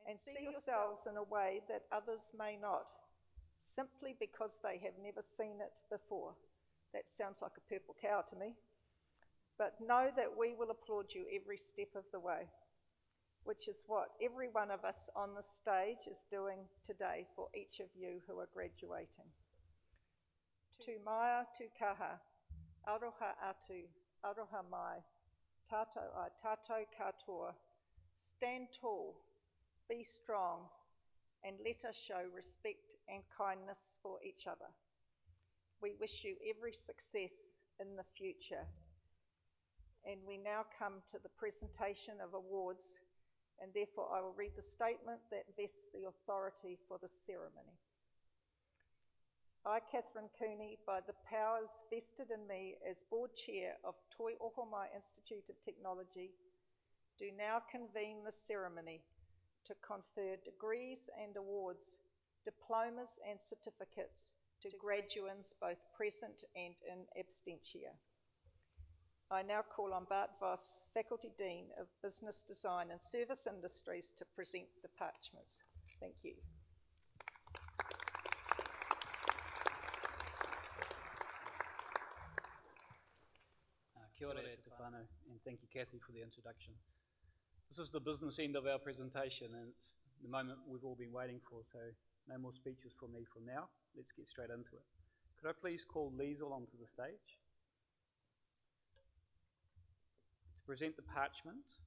and see yourselves in a way that others may not, simply because they have never seen it before." That sounds like a purple cow to me. "But know that we will applaud you every step of the way," which is what every one of us on the stage is doing today for each of you who are graduating. Tu maia tu kaha, aroha atu, aroha mai, tātou ai tātou katoa. Stand tall, be strong, and let us show respect and kindness for each other. We wish you every success in the future. And we now come to the presentation of awards, and therefore I will read the statement that vests the authority for the ceremony. I, Catherine Cooney, by the powers vested in me as Board Chair of Toi Ohomai Institute of Technology, do now convene the ceremony to confer degrees and awards, diplomas and certificates to graduands both present and in absentia. I now call on Bart Voss, Faculty Dean of Business Design and Service Industries, to present the parchments. Thank you. Kia ora e te whānau, and thank you, Kathy, for the introduction. This is the business end of our presentation, and it's the moment we've all been waiting for, so no more speeches from me from now. Let's get straight into it. Could I please call Liesl onto the stage to present the parchment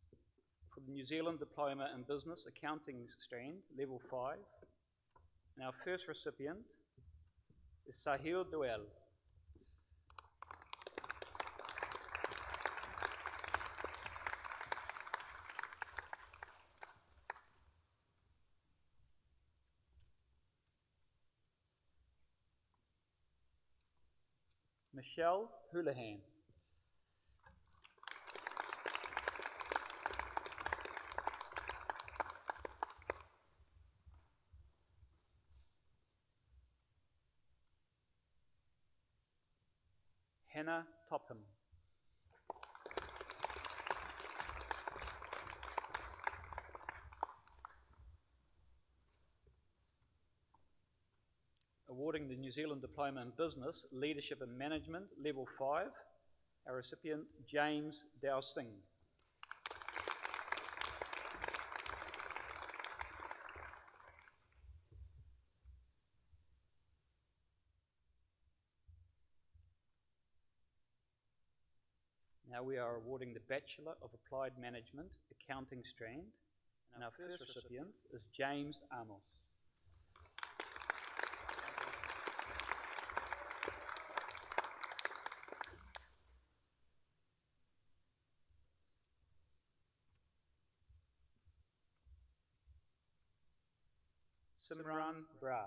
for the New Zealand Diploma in Business Accounting strand, Level 5. And our first recipient is Sahil Doel. Michelle Houlihan. Hannah Topham. Awarding the New Zealand Diploma in Business, Leadership and Management, Level 5, our recipient, James Dowsing. Now we are awarding the Bachelor of Applied Management, Accounting strand, and our first recipient is James Amos. Simran Bra.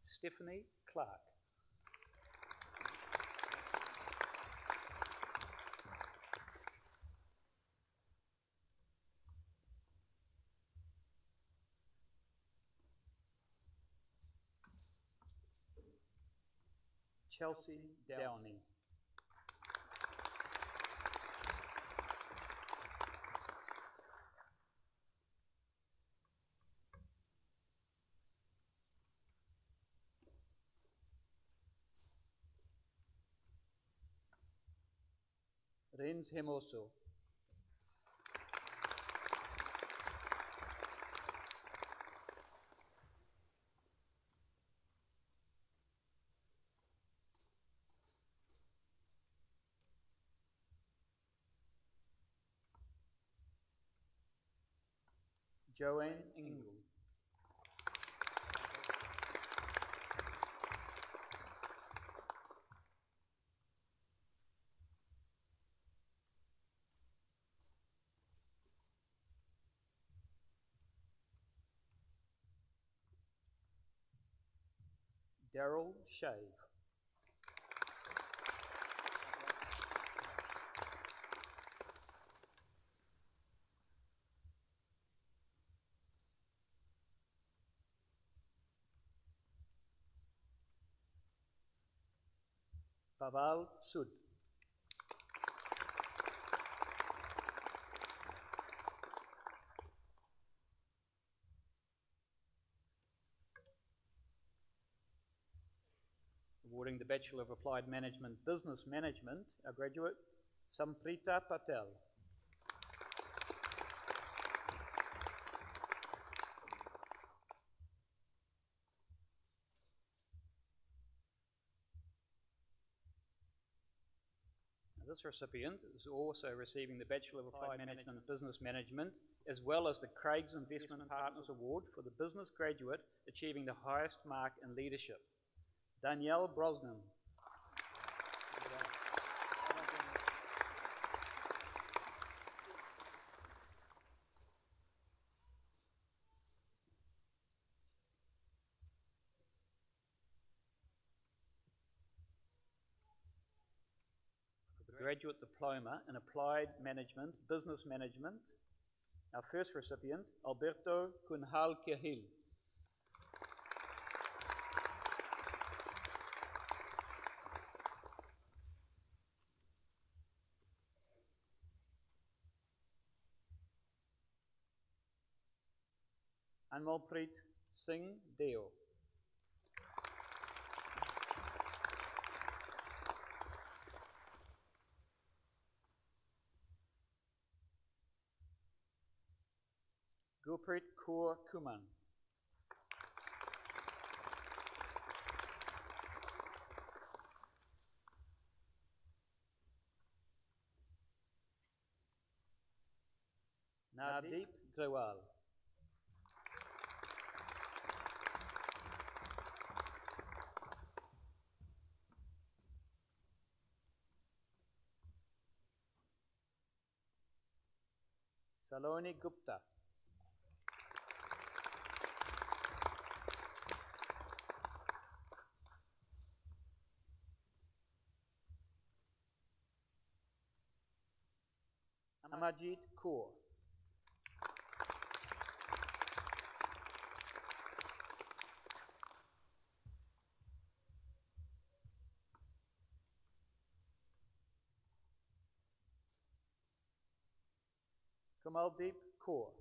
Stephanie Clark. Chelsea Downey. Renz Hermoso. Joanne Ingle. Daryl Shave. Paval Sud. Awarding the Bachelor of Applied Management, Business Management, our graduate, Samprita Patel. This recipient is also receiving the Bachelor of Applied Management Business Management, as well as the Craig's Investment Partners Award for the business graduate achieving the highest mark in leadership. Danielle Brosnan. Graduate Diploma in Applied Management, Business Management. Our first recipient, Alberto Cunhal Quihil. Anmalpreet Singh Deo. Gurpreet Kaur Kuman. Nadeep Grewal. Saloni Gupta. Amajit Kaur. Kamaldeep Kaur.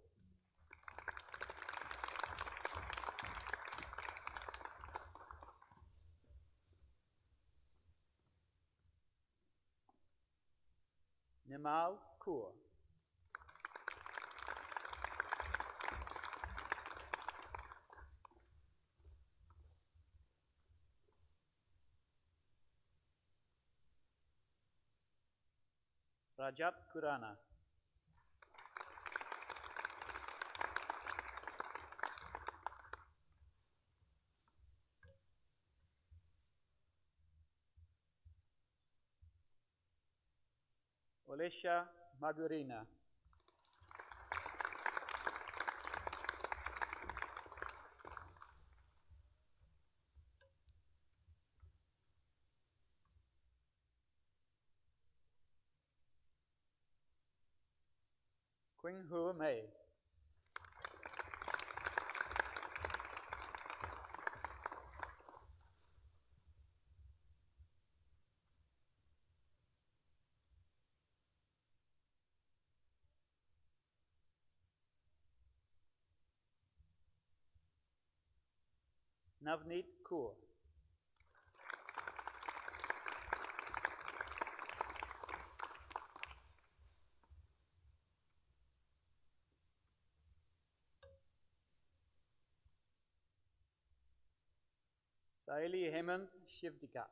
Nimal Kaur. Rajat Kurana. Olesha Magurina. Quing Hua Mei. Navneet Kaur. Saili Hemant Shivdika.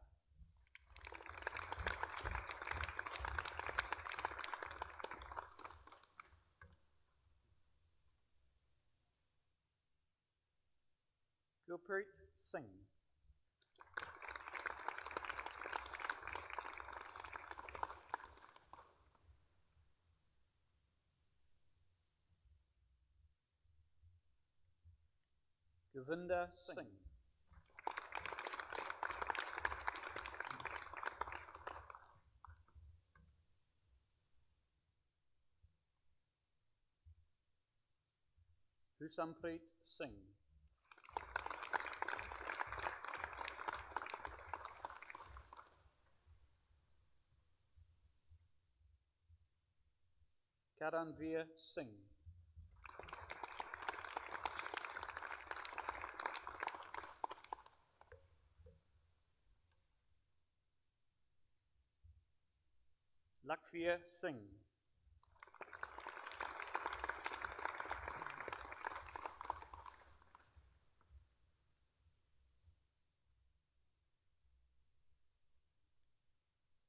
Gurpreet Singh. Govinda Singh. Husampreet Singh. Karanveer Singh. Lakvir Singh.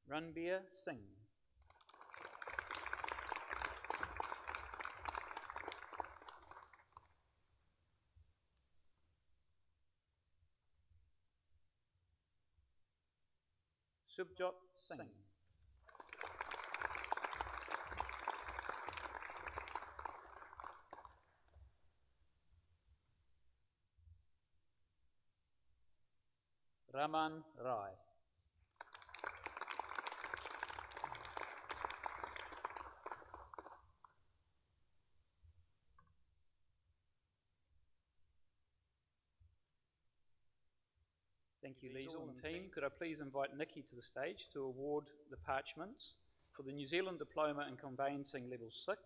Ranbir Singh. Subjot Singh. Raman Rai. Thank you, Liesl and team. Could I please invite Nikki to the stage to award the parchments for the New Zealand Diploma in Conveyancing Level 6.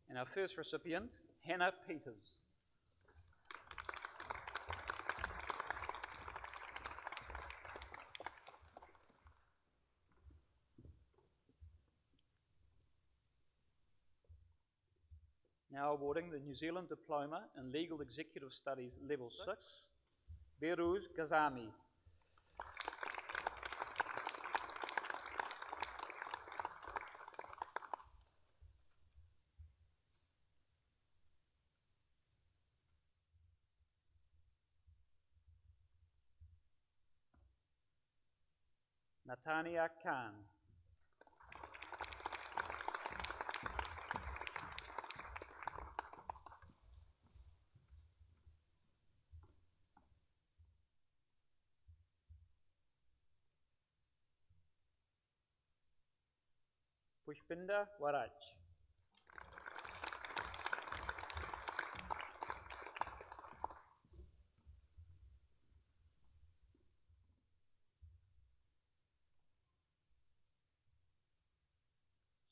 And our first recipient, Hannah Peters. Now awarding the New Zealand Diploma in Legal Executive Studies Level 6, Beruz Gazami. Natania Khan. Pushpinda Waraj.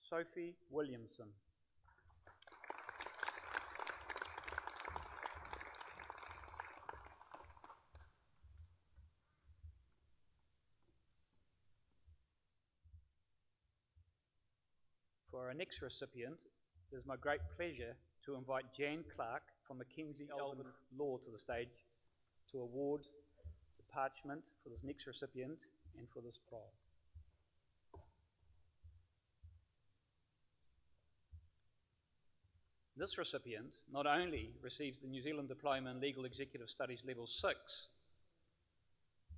Sophie Williamson. For our next recipient, it is my great pleasure to invite Jan Clark from Mackenzie Elvin Law to the stage to award the parchment for this next recipient and for this prize. This recipient not only receives the New Zealand Diploma in Legal Executive Studies Level 6,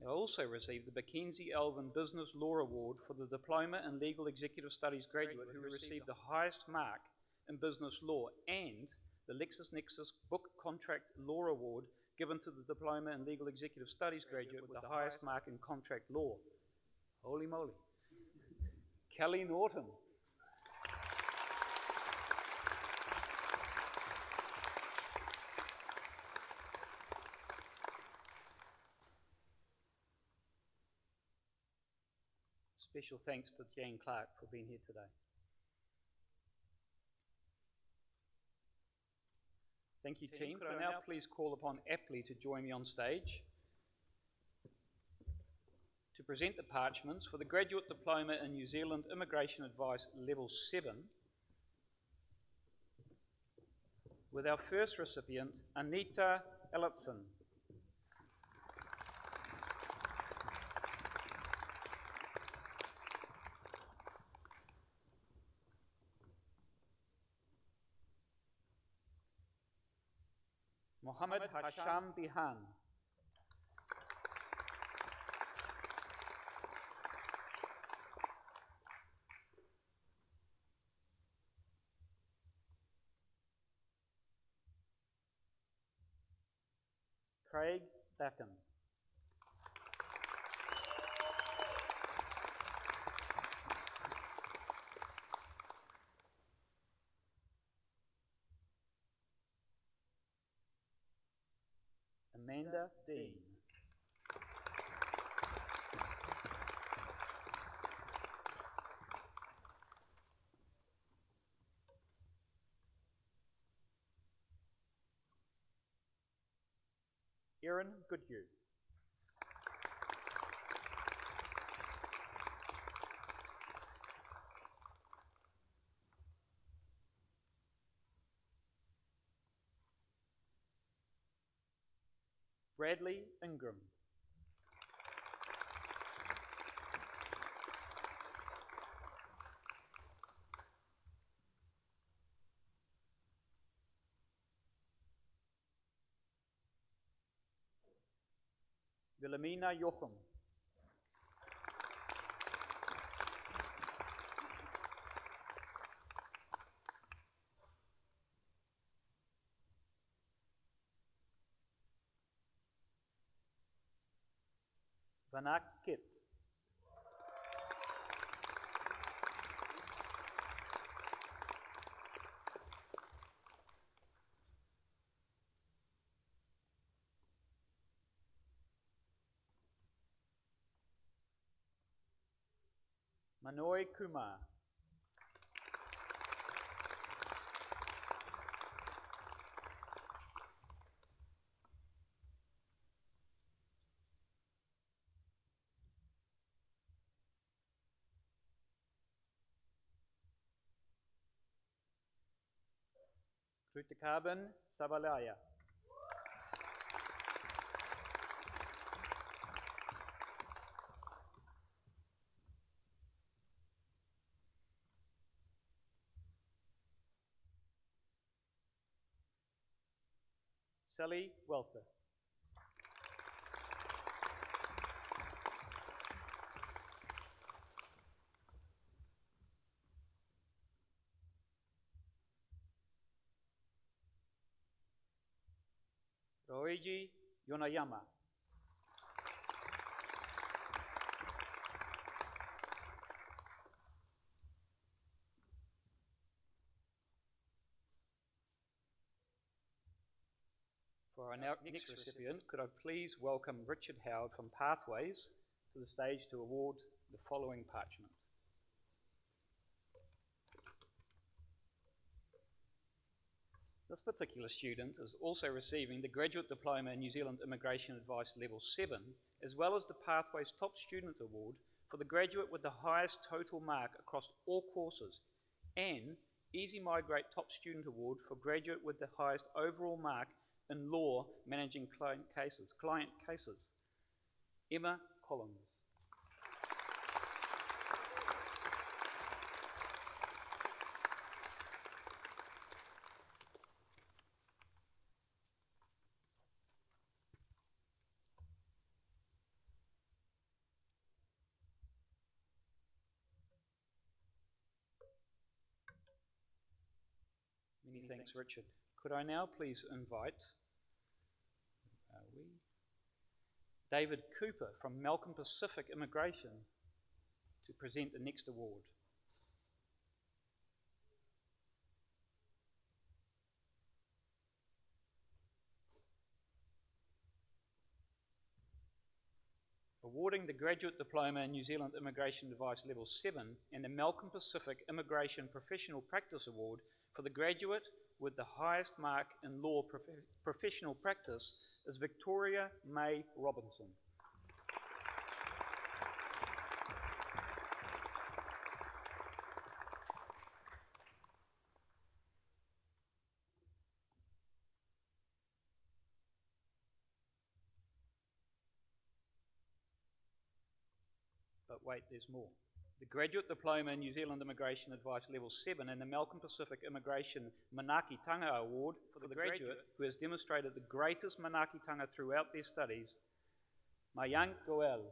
they also received the Mackenzie Elvin Business Law Award for the Diploma in Legal Executive Studies graduate who received the highest mark in business law, and the LexisNexis Book Contract Law Award given to the Diploma in Legal Executive Studies graduate with the highest mark in contract law. Holy moly. Kelly Norton. Special thanks to Jane Clark for being here today. Thank you, team. Could I now please call upon Apley to join me on stage to present the parchments for the Graduate Diploma in New Zealand Immigration Advice Level 7 with our first recipient, Anita Ellison. Mohammed Hasham Bihan. Craig Dakin. Amanda Dean. Erin Goodhue. Bradley Ingram. Wilhelmina Jochem. Vanak Kit. Manoi Kumar. Krutikaben Sabalaya. Sally Welter. Roiji Yonayama. For our next recipient, could I please welcome Richard Howard from Pathways to the stage to award the following parchment. This particular student is also receiving the Graduate Diploma in New Zealand Immigration Advice Level 7, as well as the Pathways Top Student Award for the graduate with the highest total mark across all courses, and Easy Migrate Top Student Award for graduate with the highest overall mark in law managing client cases. Emma Collins. Many thanks, Richard. Could I now please invite David Cooper from Malcolm Pacific Immigration to present the next award. Awarding the Graduate Diploma in New Zealand Immigration Advice Level 7 and the Malcolm Pacific Immigration Professional Practice Award for the graduate with the highest mark in law professional practice is Victoria May Robinson. But wait, there's more. The Graduate Diploma in New Zealand Immigration Advice Level 7 and the Malcolm Pacific Immigration Manaakitanga Award for the graduate who has demonstrated the greatest manaakitanga throughout their studies, Mayank Goel.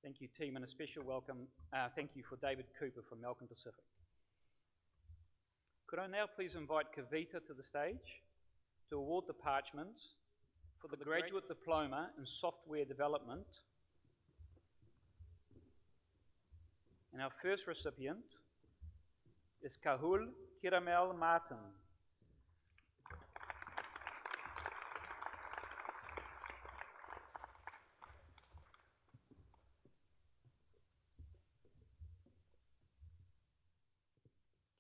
Thank you, team, and a special welcome. Thank you for David Cooper from Malcolm Pacific. Could I now please invite Kavita to the stage to award the parchments for the Graduate Diploma in Software Development. And our first recipient is Kahul Kiramel Martin.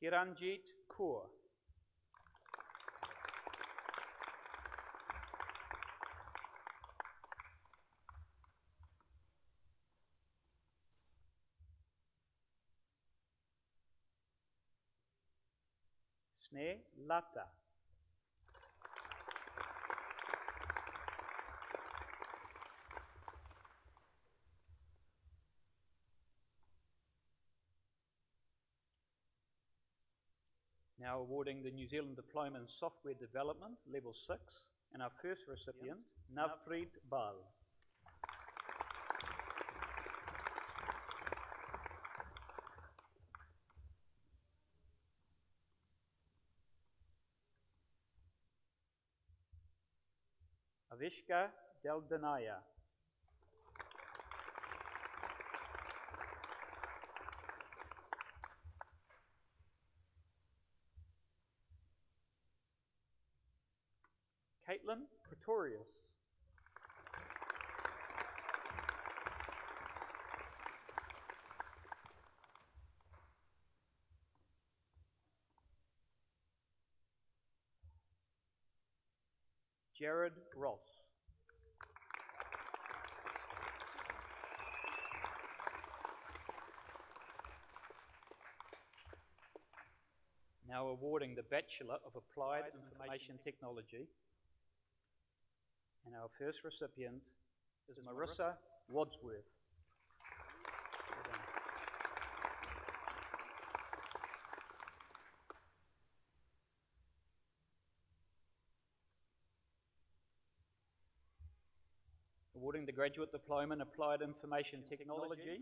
Kiranjit Kaur. Sneh Lata. Now awarding the New Zealand Diploma in Software Development, Level 6, and our first recipient, Navpreet Bal. Avishka Deldanaya. Caitlin Pretorius. Jared Ross. Now awarding the Bachelor of Applied Information Technology. And our first recipient is Marissa Wadsworth. Well done. Awarding the Graduate Diploma in Applied Information Technology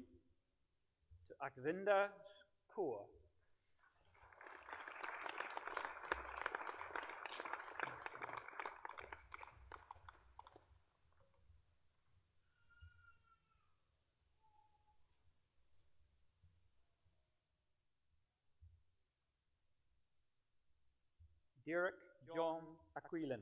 to Akvinda Kaur. Derek John Aquilin.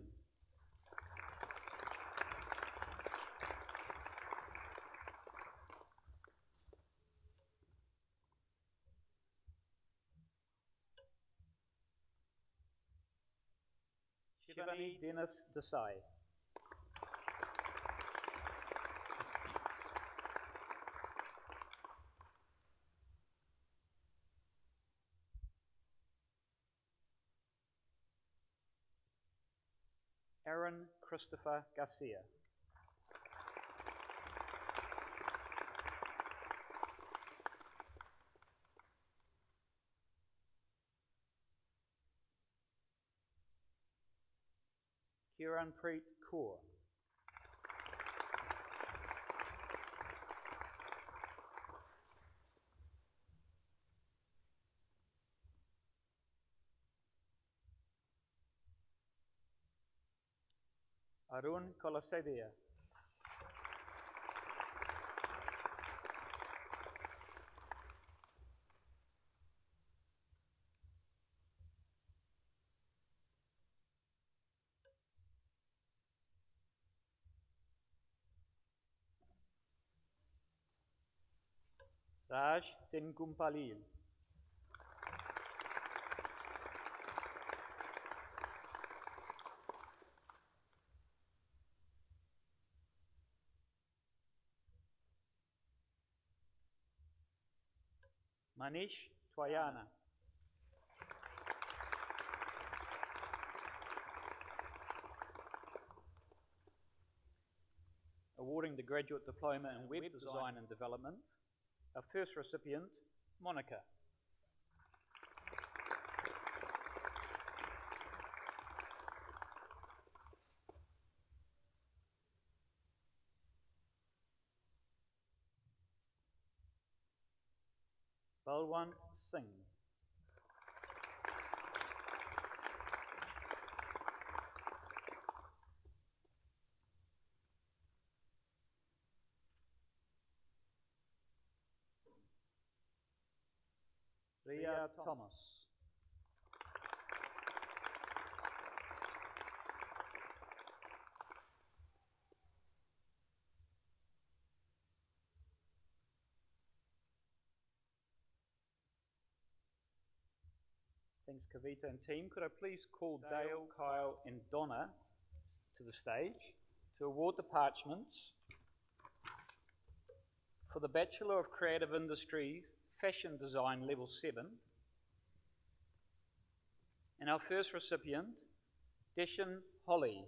Shivani Dennis Desai. Aaron Christopher Garcia. Kiran Preet Kaur. Arun Kolasedia. Raj Tenkumpalil. Manish Twayana. Awarding the Graduate Diploma in Web Design and Development, our first recipient, Monica. Balwant Singh. Ria Thomas. Thanks, Kavita and team. Could I please call Dale, Kyle, and Donna to the stage to award the parchments for the Bachelor of Creative Industries Fashion Design Level 7, and our first recipient, Deshan Holly.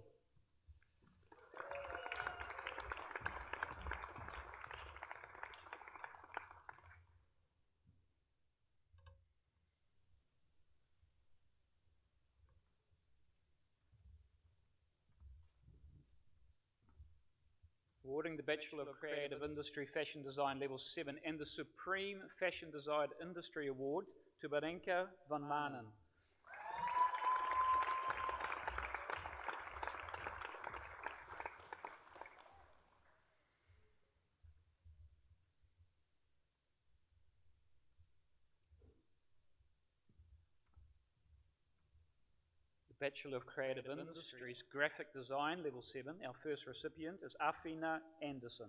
Awarding the Bachelor of Creative Industry Fashion Design Level 7 and the Supreme Fashion Design Industry Award to Barenka van Manen. Bachelor of Creative Industries, Graphic Design, Level 7. Our first recipient is Afina Anderson.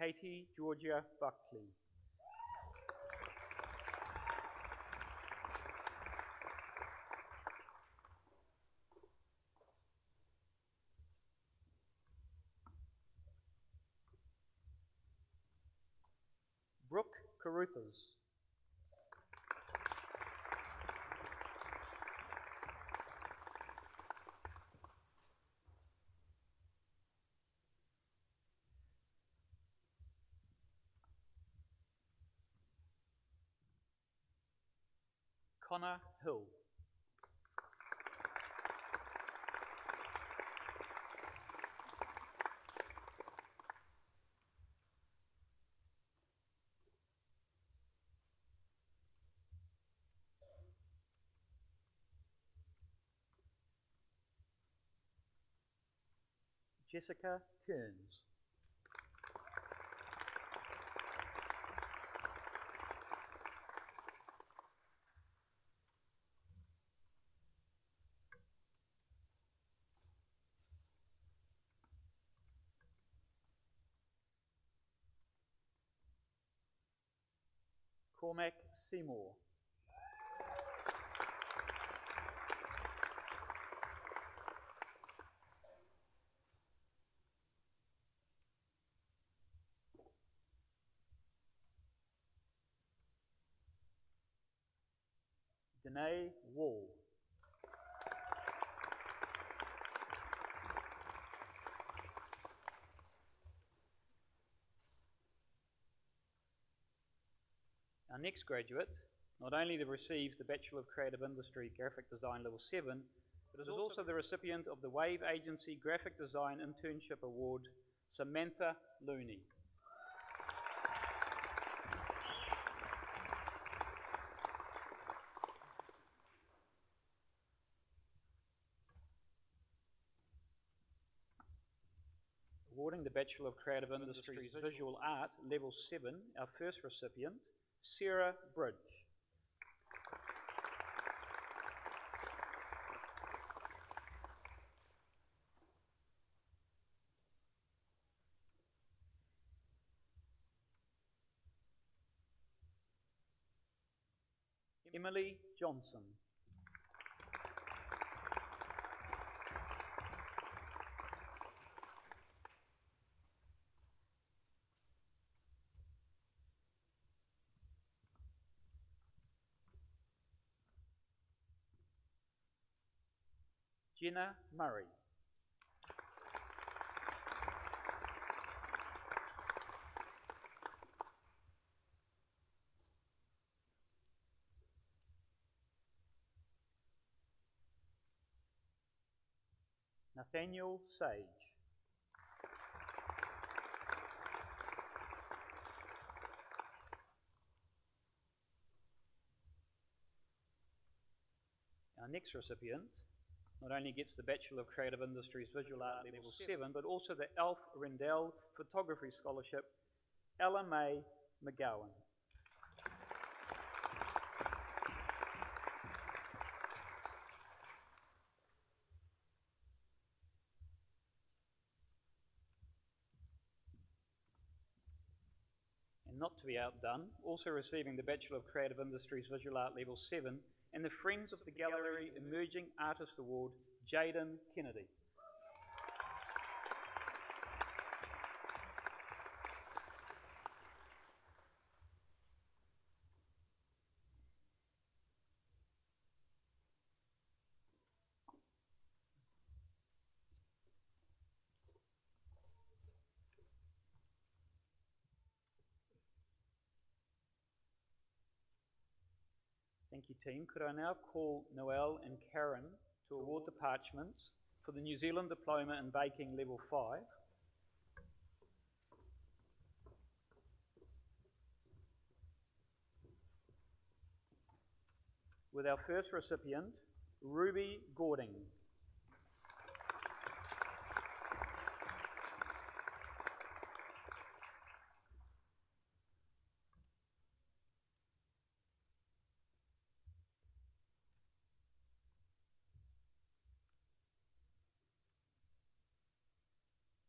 Katie Georgia Buckley. Brooke Caruthers. Connor Hill. Jessica Kearns. Cormac Seymour. Danae Wall. Our next graduate not only received the Bachelor of Creative Industry Graphic Design Level 7, but is also the recipient of the Wave Agency Graphic Design Internship Award, Samantha Looney. Awarding the Bachelor of Creative Industries Visual Art Level 7, our first recipient, Sarah Bridge. Emily Johnson. Jenna Murray. Nathaniel Sage. Our next recipient not only gets the Bachelor of Creative Industries Visual Art Level 7, but also the Alf Rendell Photography Scholarship, Ella Mae McGowan. And not to be outdone, also receiving the Bachelor of Creative Industries Visual Art Level 7 and the Friends of the Gallery Emerging Artist Award, Jaden Kennedy. Thank you, team. Could I now call Noelle and Karen to award the parchments for the New Zealand Diploma in Baking Level 5. With our first recipient, Ruby Gording.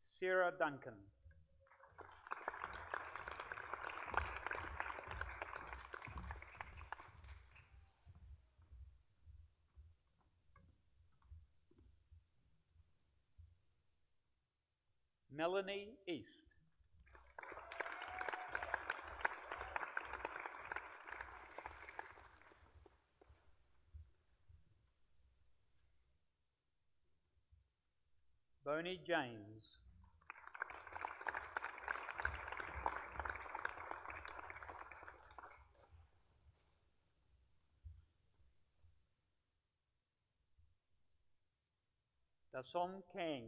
Sarah Duncan. Melanie East. Bonnie James. Dasom Kang.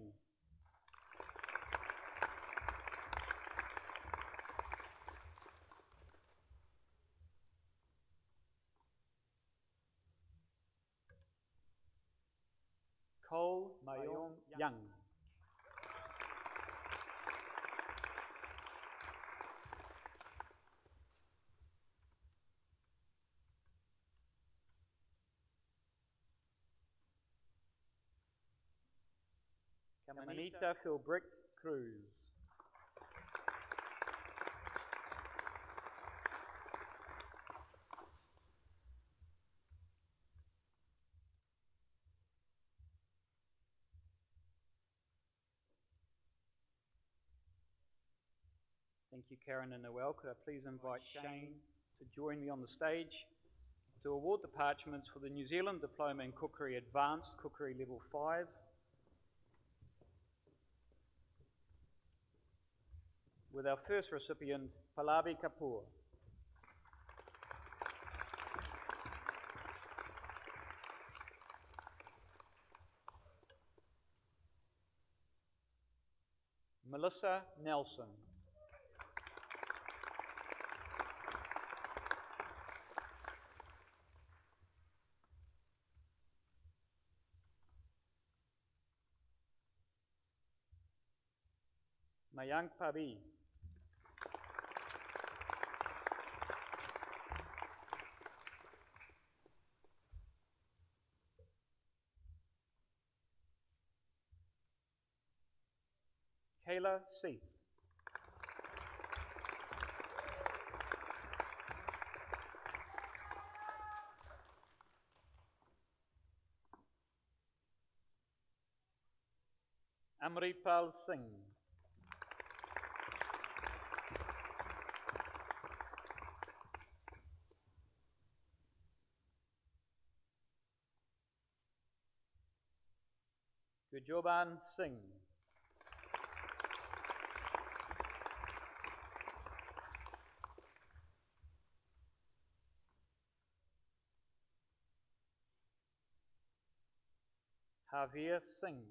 Cole Mayong Young. Kamanita Philbrick Cruz. Thank you, Karen and Noelle. Could I please invite Shane to join me on the stage to award the parchments for the New Zealand Diploma in Cookery Advanced Cookery Level 5. With our first recipient, Pallavi Kapoor. Melissa Nelson. Mayank Pabi. Kayla Seith. Amripal Singh. Gujoban Singh. Javier Singh.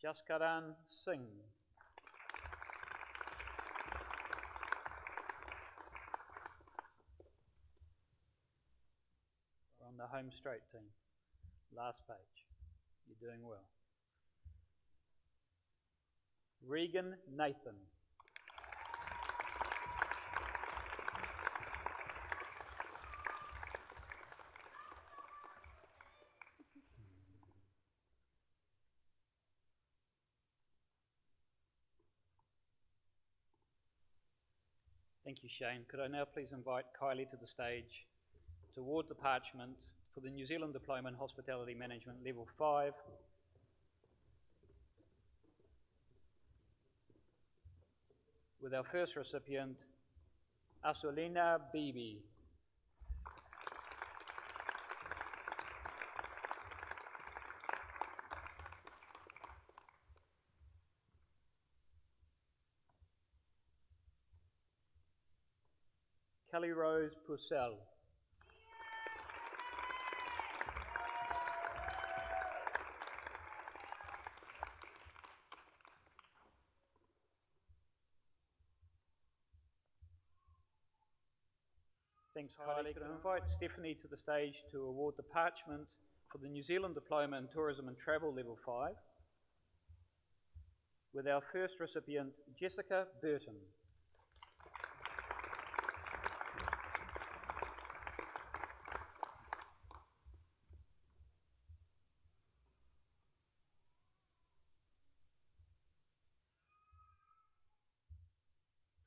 Jaskaran Singh. We're on the home straight, team. Last page. You're doing well. Regan Nathan. Thank you, Shane. Could I now please invite Kylie to the stage to award the parchment for the New Zealand Diploma in Hospitality Management Level 5. With our first recipient, Asulina Bibi. Kelly Rose Purcell. Thanks, Kylie. Could I invite Stephanie to the stage to award the parchment for the New Zealand Diploma in Tourism and Travel Level 5 with our first recipient, Jessica Burton.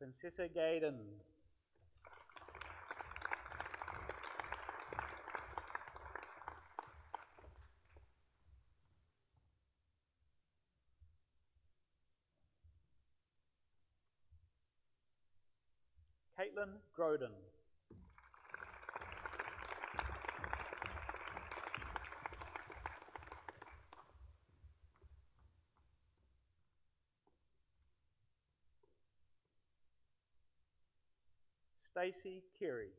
Princessa Gaydon. Caitlin Groden. Stacey Carey.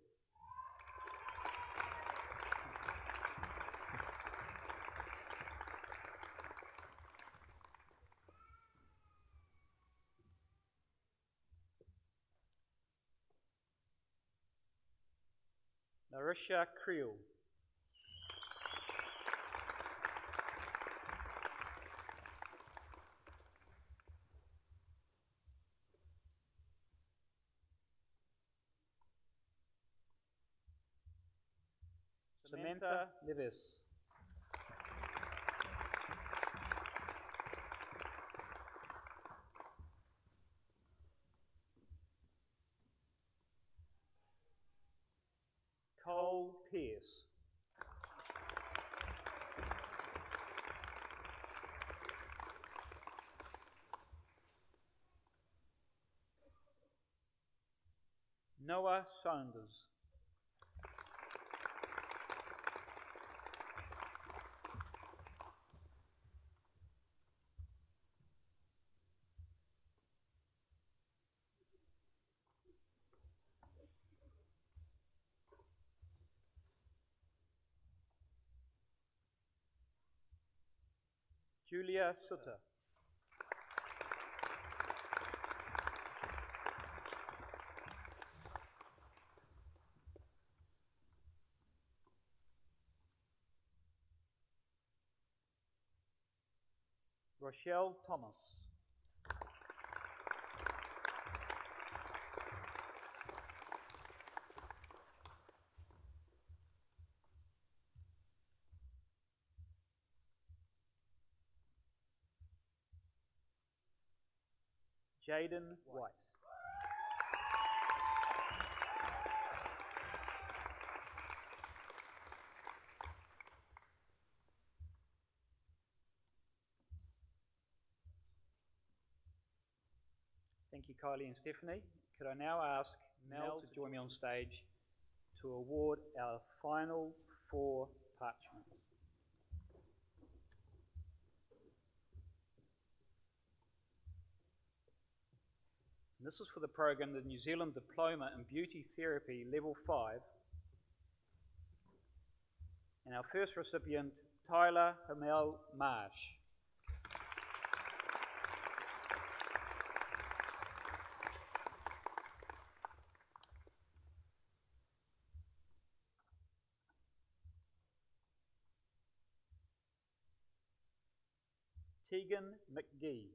Narisha Creel. Samantha Levis. Cole Pierce. Noah Saunders. Julia Sutter. Rochelle Thomas. Jaden White. Thank you, Kylie and Stephanie. Could I now ask Mel to join me on stage to award our final 4 parchments. And this is for the program, the New Zealand Diploma in Beauty Therapy Level 5. And our first recipient, Tyler Hamel Marsh. Tegan McGee.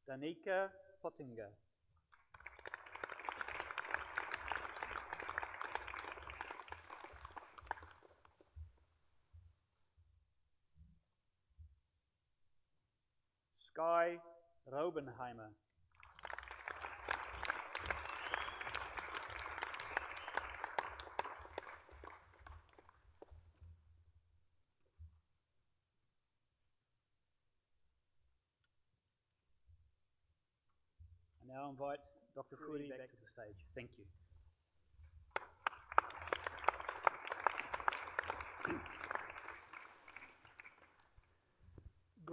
Danica Pottinger. Sky Robenheimer. I now invite Dr. Furi back to the stage. Thank you.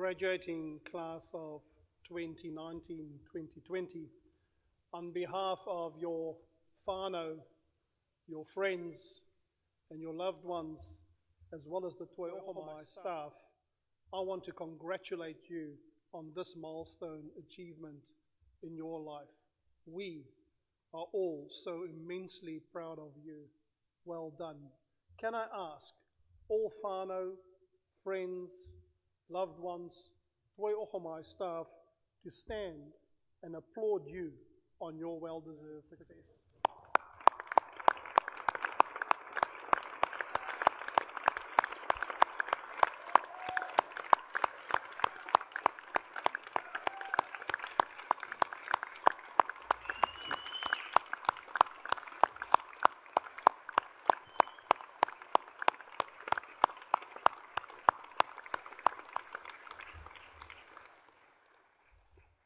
graduating class of 2019-2020, on behalf of your whānau, your friends, and your loved ones, as well as the Toi Ohomai staff, I want to congratulate you on this milestone achievement in your life. We are all so immensely proud of you. Well done. Can I ask all whānau, friends, loved ones, Toi Ohomai staff to stand and applaud you on your well-deserved success.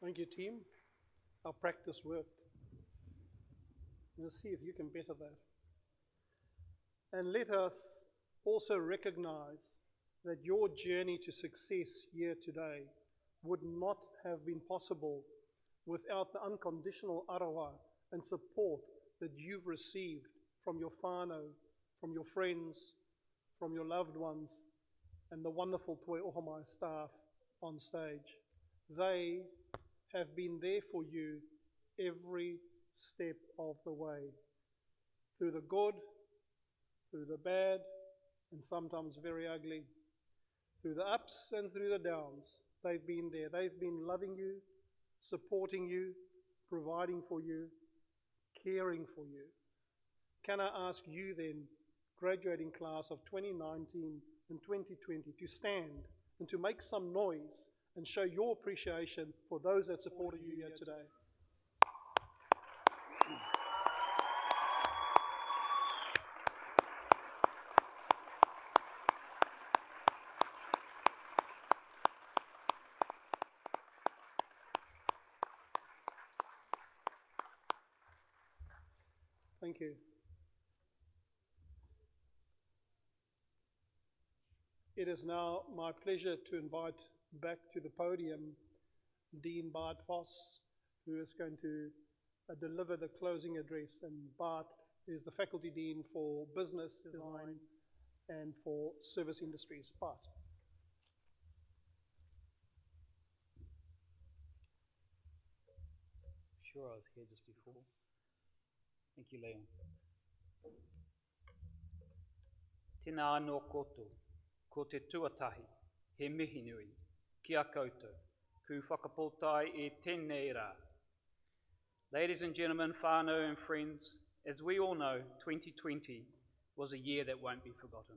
Thank you, team. Our practice worked. We'll see if you can better that. And let us also recognize that your journey to success here today would not have been possible without the unconditional arawa and support that you've received from your whānau, from your friends, from your loved ones, and the wonderful Toi Ohomai staff on stage. They have been there for you every step of the way, through the good, through the bad, and sometimes very ugly, through the ups and through the downs. They've been there. They've been loving you, supporting you, providing for you, caring for you. Can I ask you then, graduating class of 2019 and 2020, to stand and to make some noise and show your appreciation for those that supported you here today. Thank you. It is now my pleasure to invite back to the podium Dean Bart Voss, who is going to deliver the closing address. And Bart is the Faculty Dean for Business Design and for Service Industries. Bart. Sure, I was here just before. Thank you, Leon. Tēnā anō koutou, ko te tuatahi, he mihi nui, kia koutou, ku whakapōtai e tēnei rā. Ladies and gentlemen, whānau and friends, as we all know, 2020 was a year that won't be forgotten.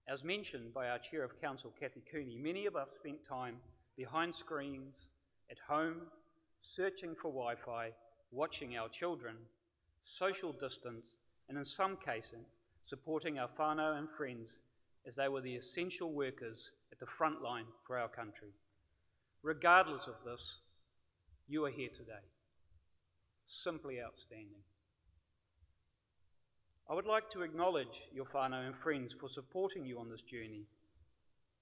As mentioned by our Chair of Council, Kathy Cooney, many of us spent time behind screens, at home, searching for Wi-Fi, watching our children, social distance, and in some cases, supporting our whānau and friends as they were the essential workers at the front line for our country. Regardless of this, you are here today. Simply outstanding. I would like to acknowledge your whānau and friends for supporting you on this journey.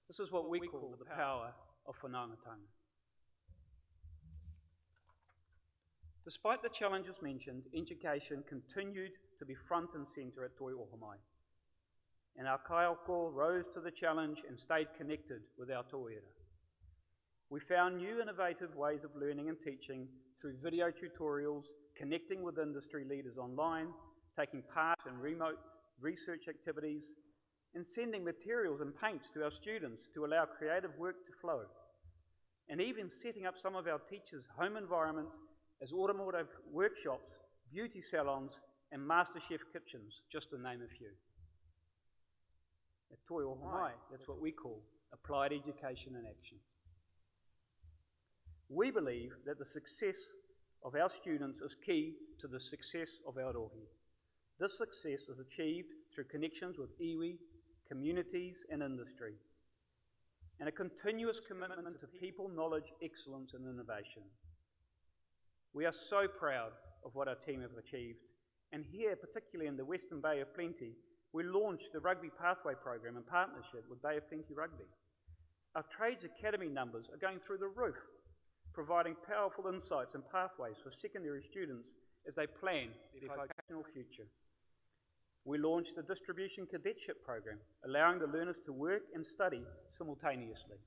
This is what we call the power of whanaungatanga. Despite the challenges mentioned, education continued to be front and centre at Toi Ohomai. And our kaioko rose to the challenge and stayed connected with our tōera. We found new innovative ways of learning and teaching through video tutorials, connecting with industry leaders online, taking part in remote research activities, and sending materials and paints to our students to allow creative work to flow, and even setting up some of our teachers' home environments as automotive workshops, beauty salons, and MasterChef kitchens, just to name a few. At Toi Ohomai, that's what we call applied education in action. We believe that the success of our students is key to the success of our rohi. This success is achieved through connections with iwi, communities, and industry, and a continuous commitment to people, knowledge, excellence, and innovation. We are so proud of what our team have achieved, and here, particularly in the Western Bay of Plenty, we launched the Rugby Pathway Program in partnership with Bay of Plenty Rugby. Our Trades Academy numbers are going through the roof, providing powerful insights and pathways for secondary students as they plan their vocational future. We launched a distribution cadetship program, allowing the learners to work and study simultaneously.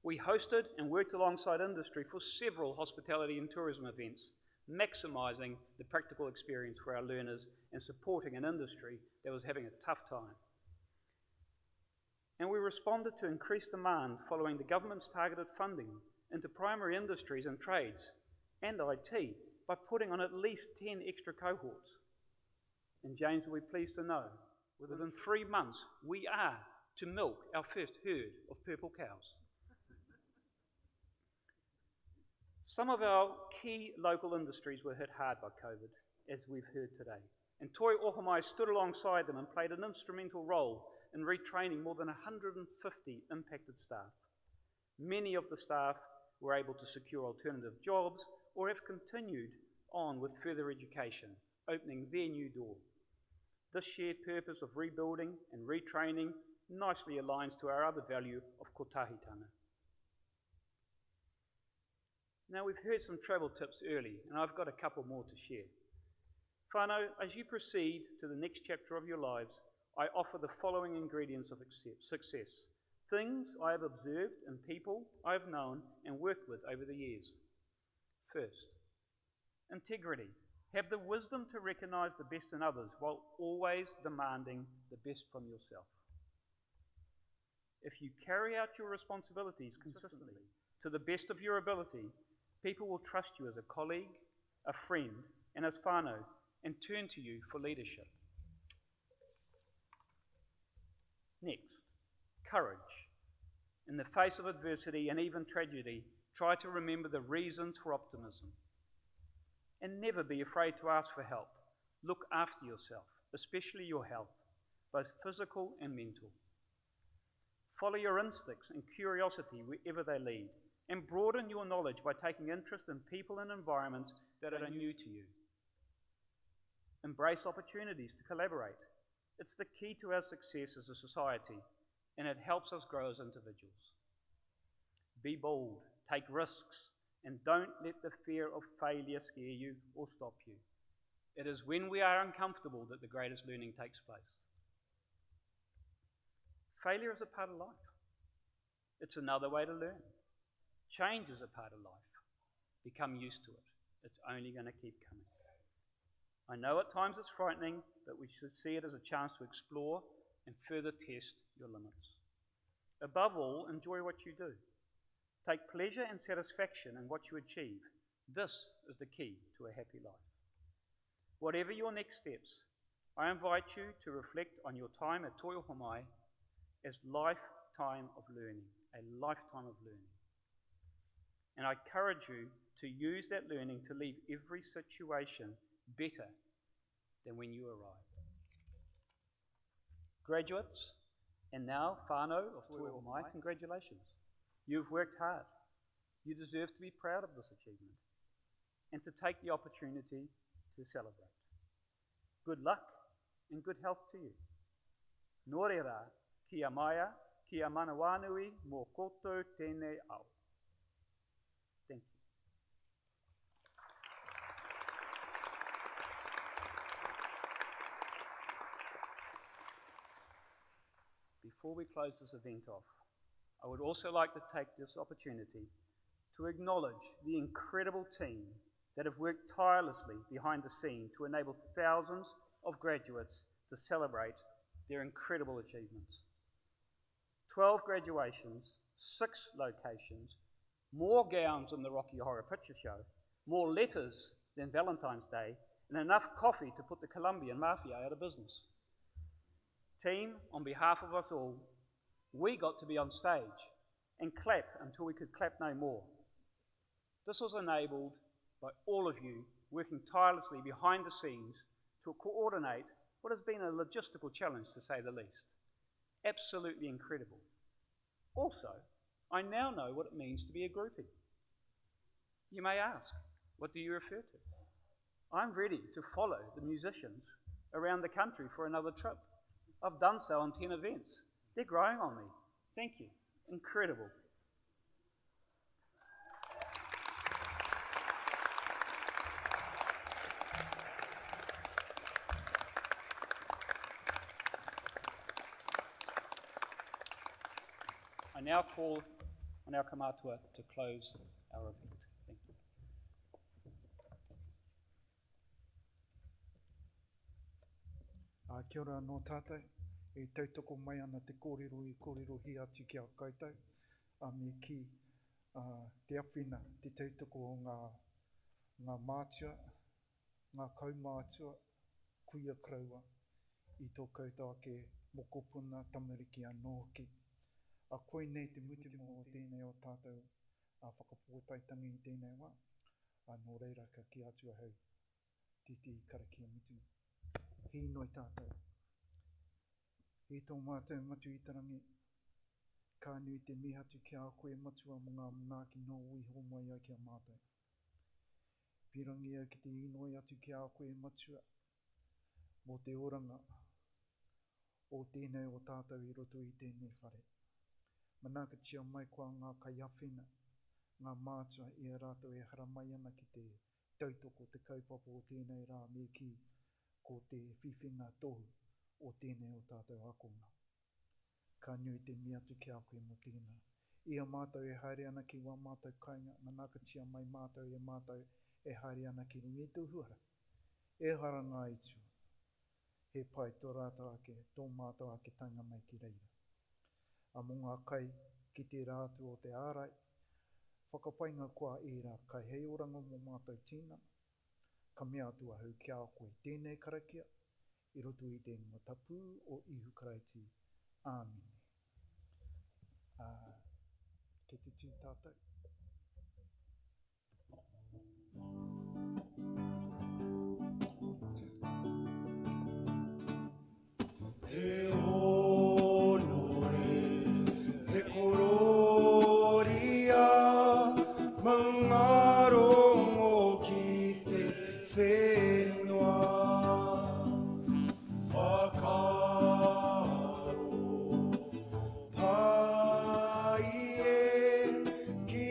We hosted and worked alongside industry for several hospitality and tourism events, maximising the practical experience for our learners and supporting an industry that was having a tough time. And we responded to increased demand following the government's targeted funding into primary industries and trades and IT by putting on at least 10 extra cohorts. And James will be pleased to know, within 3 months, we are to milk our first herd of purple cows. Some of our key local industries were hit hard by COVID, as we've heard today. And Toi Ohomai stood alongside them and played an instrumental role in retraining more than 150 impacted staff. Many of the staff were able to secure alternative jobs or have continued on with further education, opening their new door. This shared purpose of rebuilding and retraining nicely aligns to our other value of kotahitanga. Now, we've heard some travel tips early, and I've got a couple more to share. Whānau, as you proceed to the next chapter of your lives, I offer the following ingredients of success. Things I have observed in people I have known and worked with over the years. First, integrity. Have the wisdom to recognise the best in others while always demanding the best from yourself. If you carry out your responsibilities consistently to the best of your ability, people will trust you as a colleague, a friend, and as whānau, and turn to you for leadership. Next, courage. In the face of adversity and even tragedy, try to remember the reasons for optimism. And never be afraid to ask for help. Look after yourself, especially your health, both physical and mental. Follow your instincts and curiosity wherever they lead, and broaden your knowledge by taking interest in people and environments that are new to you. Embrace opportunities to collaborate. It's the key to our success as a society, and it helps us grow as individuals. Be bold, take risks, and don't let the fear of failure scare you or stop you. It is when we are uncomfortable that the greatest learning takes place. Failure is a part of life. It's another way to learn. Change is a part of life. Become used to it. It's only going to keep coming. I know at times it's frightening, but we should see it as a chance to explore and further test your limits. Above all, enjoy what you do. Take pleasure and satisfaction in what you achieve. This is the key to a happy life. Whatever your next steps, I invite you to reflect on your time at Toi Ohomai as lifetime of learning, a lifetime of learning. And I encourage you to use that learning to leave every situation better than when you arrived. Graduates, and now whānau of Toi Ohomai, congratulations. You've worked hard. You deserve to be proud of this achievement and to take the opportunity to celebrate. Good luck and good health to you. Nō reira, kia maia, kia manawanui, mō koutou tēnei au. Thank you. Before we close this event off, I would also like to take this opportunity to acknowledge the incredible team that have worked tirelessly behind the scene to enable thousands of graduates to celebrate their incredible achievements. 12 graduations, 6 locations, more gowns than the Rocky Horror Picture Show, more letters than Valentine's Day, and enough coffee to put the Colombian mafia out of business. Team, on behalf of us all, we got to be on stage and clap until we could clap no more. This was enabled by all of you working tirelessly behind the scenes to coordinate what has been a logistical challenge, to say the least. Absolutely incredible. Also, I now know what it means to be a groupie. You may ask, what do you refer to? I'm ready to follow the musicians around the country for another trip. I've done so on 10 events. They're growing on me. Thank you. Incredible. I now call on our kamatua to close our event. Thank you. Kia ora no tātai, e tautoko mai ana te kōrero i kōrero hi atu ki a koutou, me ki te awhina, te tautoko o ngā mātua, ngā kaumātua, kuia kraua, i tō koutou ake mokopuna tamariki anō hoki. A koe nei te mutu mō tēnei o tātou whakapōtaitangi i tēnei wā, nō reira ka ki atu ahau, titi karakia mutu. Hi noi tātou. He tō mātou matu i tarangi, ka nui te mihatu ki a koe matua mo ngā manaaki no uiho mai ai ki a mātou. Pirangi au ki te inoi atu ki a koe matua, mo te oranga o tēnei o tātou i roto i tēnei whare. Manaka tia mai kua ngā kaiawhina, ngā mātua i a rātou e hara mai ana ki te tautoko, te kaupapa o tēnei rā me ki ko te whiwhinga tohu o tēnei o tātou akonga. Ka nui te miatu ki a koe mo tēnā. Ia mātou e haere ana ki wā mātou kainga, manaka tia mai mātou e haere ana ki rungi tuhuara. E hara ngā itu, he pai tō rātou ake, tō mātou ake tanga mai ki reira. A mō ngā kai ki te rātu o te ārai, whakapainga kua e rā kai hei oranga mō mātou tīna, ka mea atua hau ki a koe tēnei karakia, i roto i tēnei tapu o ihu karaiti. Āmine. Ke te tū tātou. He honore, he kororia, mangarongo ki te whenua. Whakaro, pai e ki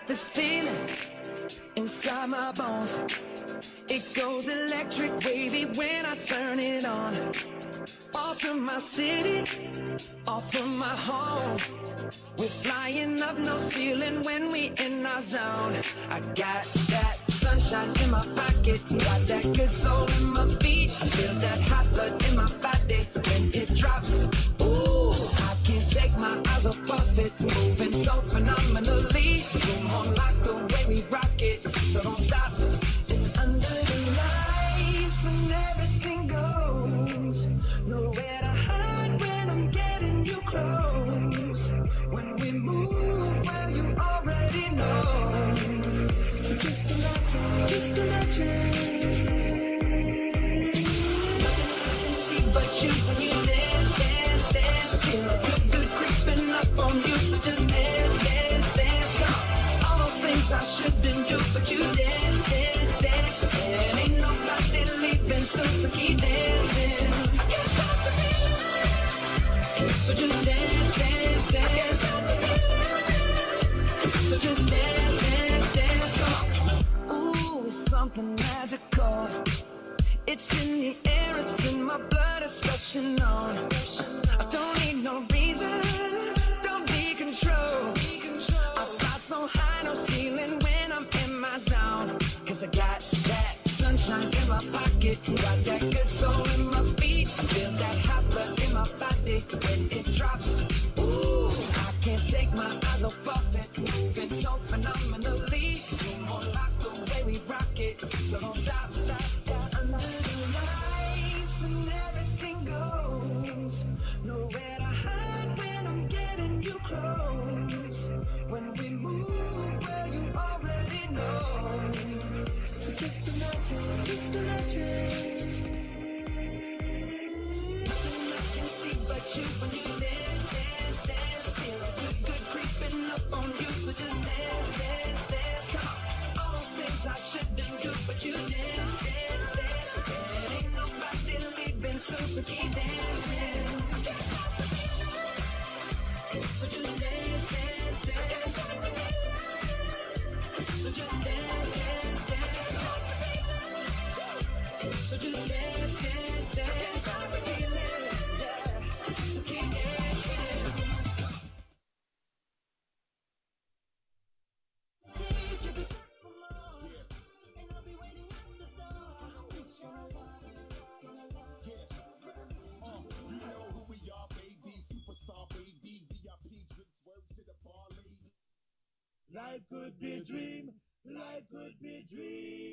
this feeling inside my bones. It goes electric wavy when I turn it on. Off from my city, off from my home. We're flying up, no ceiling when we in our zone. I got that sunshine in my pocket, got that good soul in my feet. I feel that hot blood in my body when it drops. Ooh, I can't take my eyes off it, moving so phenomenally. Come on, like the way we rock it, so don't stop. Under the lights when everything goes, nowhere to hide when I'm getting you close. When we move, well, you already know. So just imagine, just imagine. Nothing I can see but you when you dance, dance, dance. Feel good creeping up on you, so just dance, dance, dance. Come on, all those things I shouldn't do, but you dance, dance, dance. And ain't nobody leaving soon, so keep dancing. Can't stop the feeling. So just dance, dance, dance. So just dance, dance, dance. Come on. Ooh, it's something magical. It's in the air, it's in my blood, it's rushing on. I don't need no reason, don't be control. I fly so high, no ceiling when I'm in my zone. Cause I got that sunshine in my pocket, got that good soul in my feet. I feel that hot blood in my body when it drops. Ooh, I can't take my eyes off it, moving so phenomenally. You're more like the way we rock it, so don't stop, stop, stop. Under the lights when everything goes, nowhere to hide when I'm getting you close. When we move, well, you already know. So just imagine, just imagine. Nothing I can see but you when you dance, dance, dance. Feel good creeping up on you, so just dance, dance, dance. Come on, all those things I shouldn't do, but you dance, dance, dance. And ain't nobody leaving soon, so keep dancing. Can't stop the feeling. So just dance, dance, dance. So just dance, dance, dance. So just dance, dance, dance. Stop the feeling, yeah. So keep dancing. Life could be a dream, life could be a dream.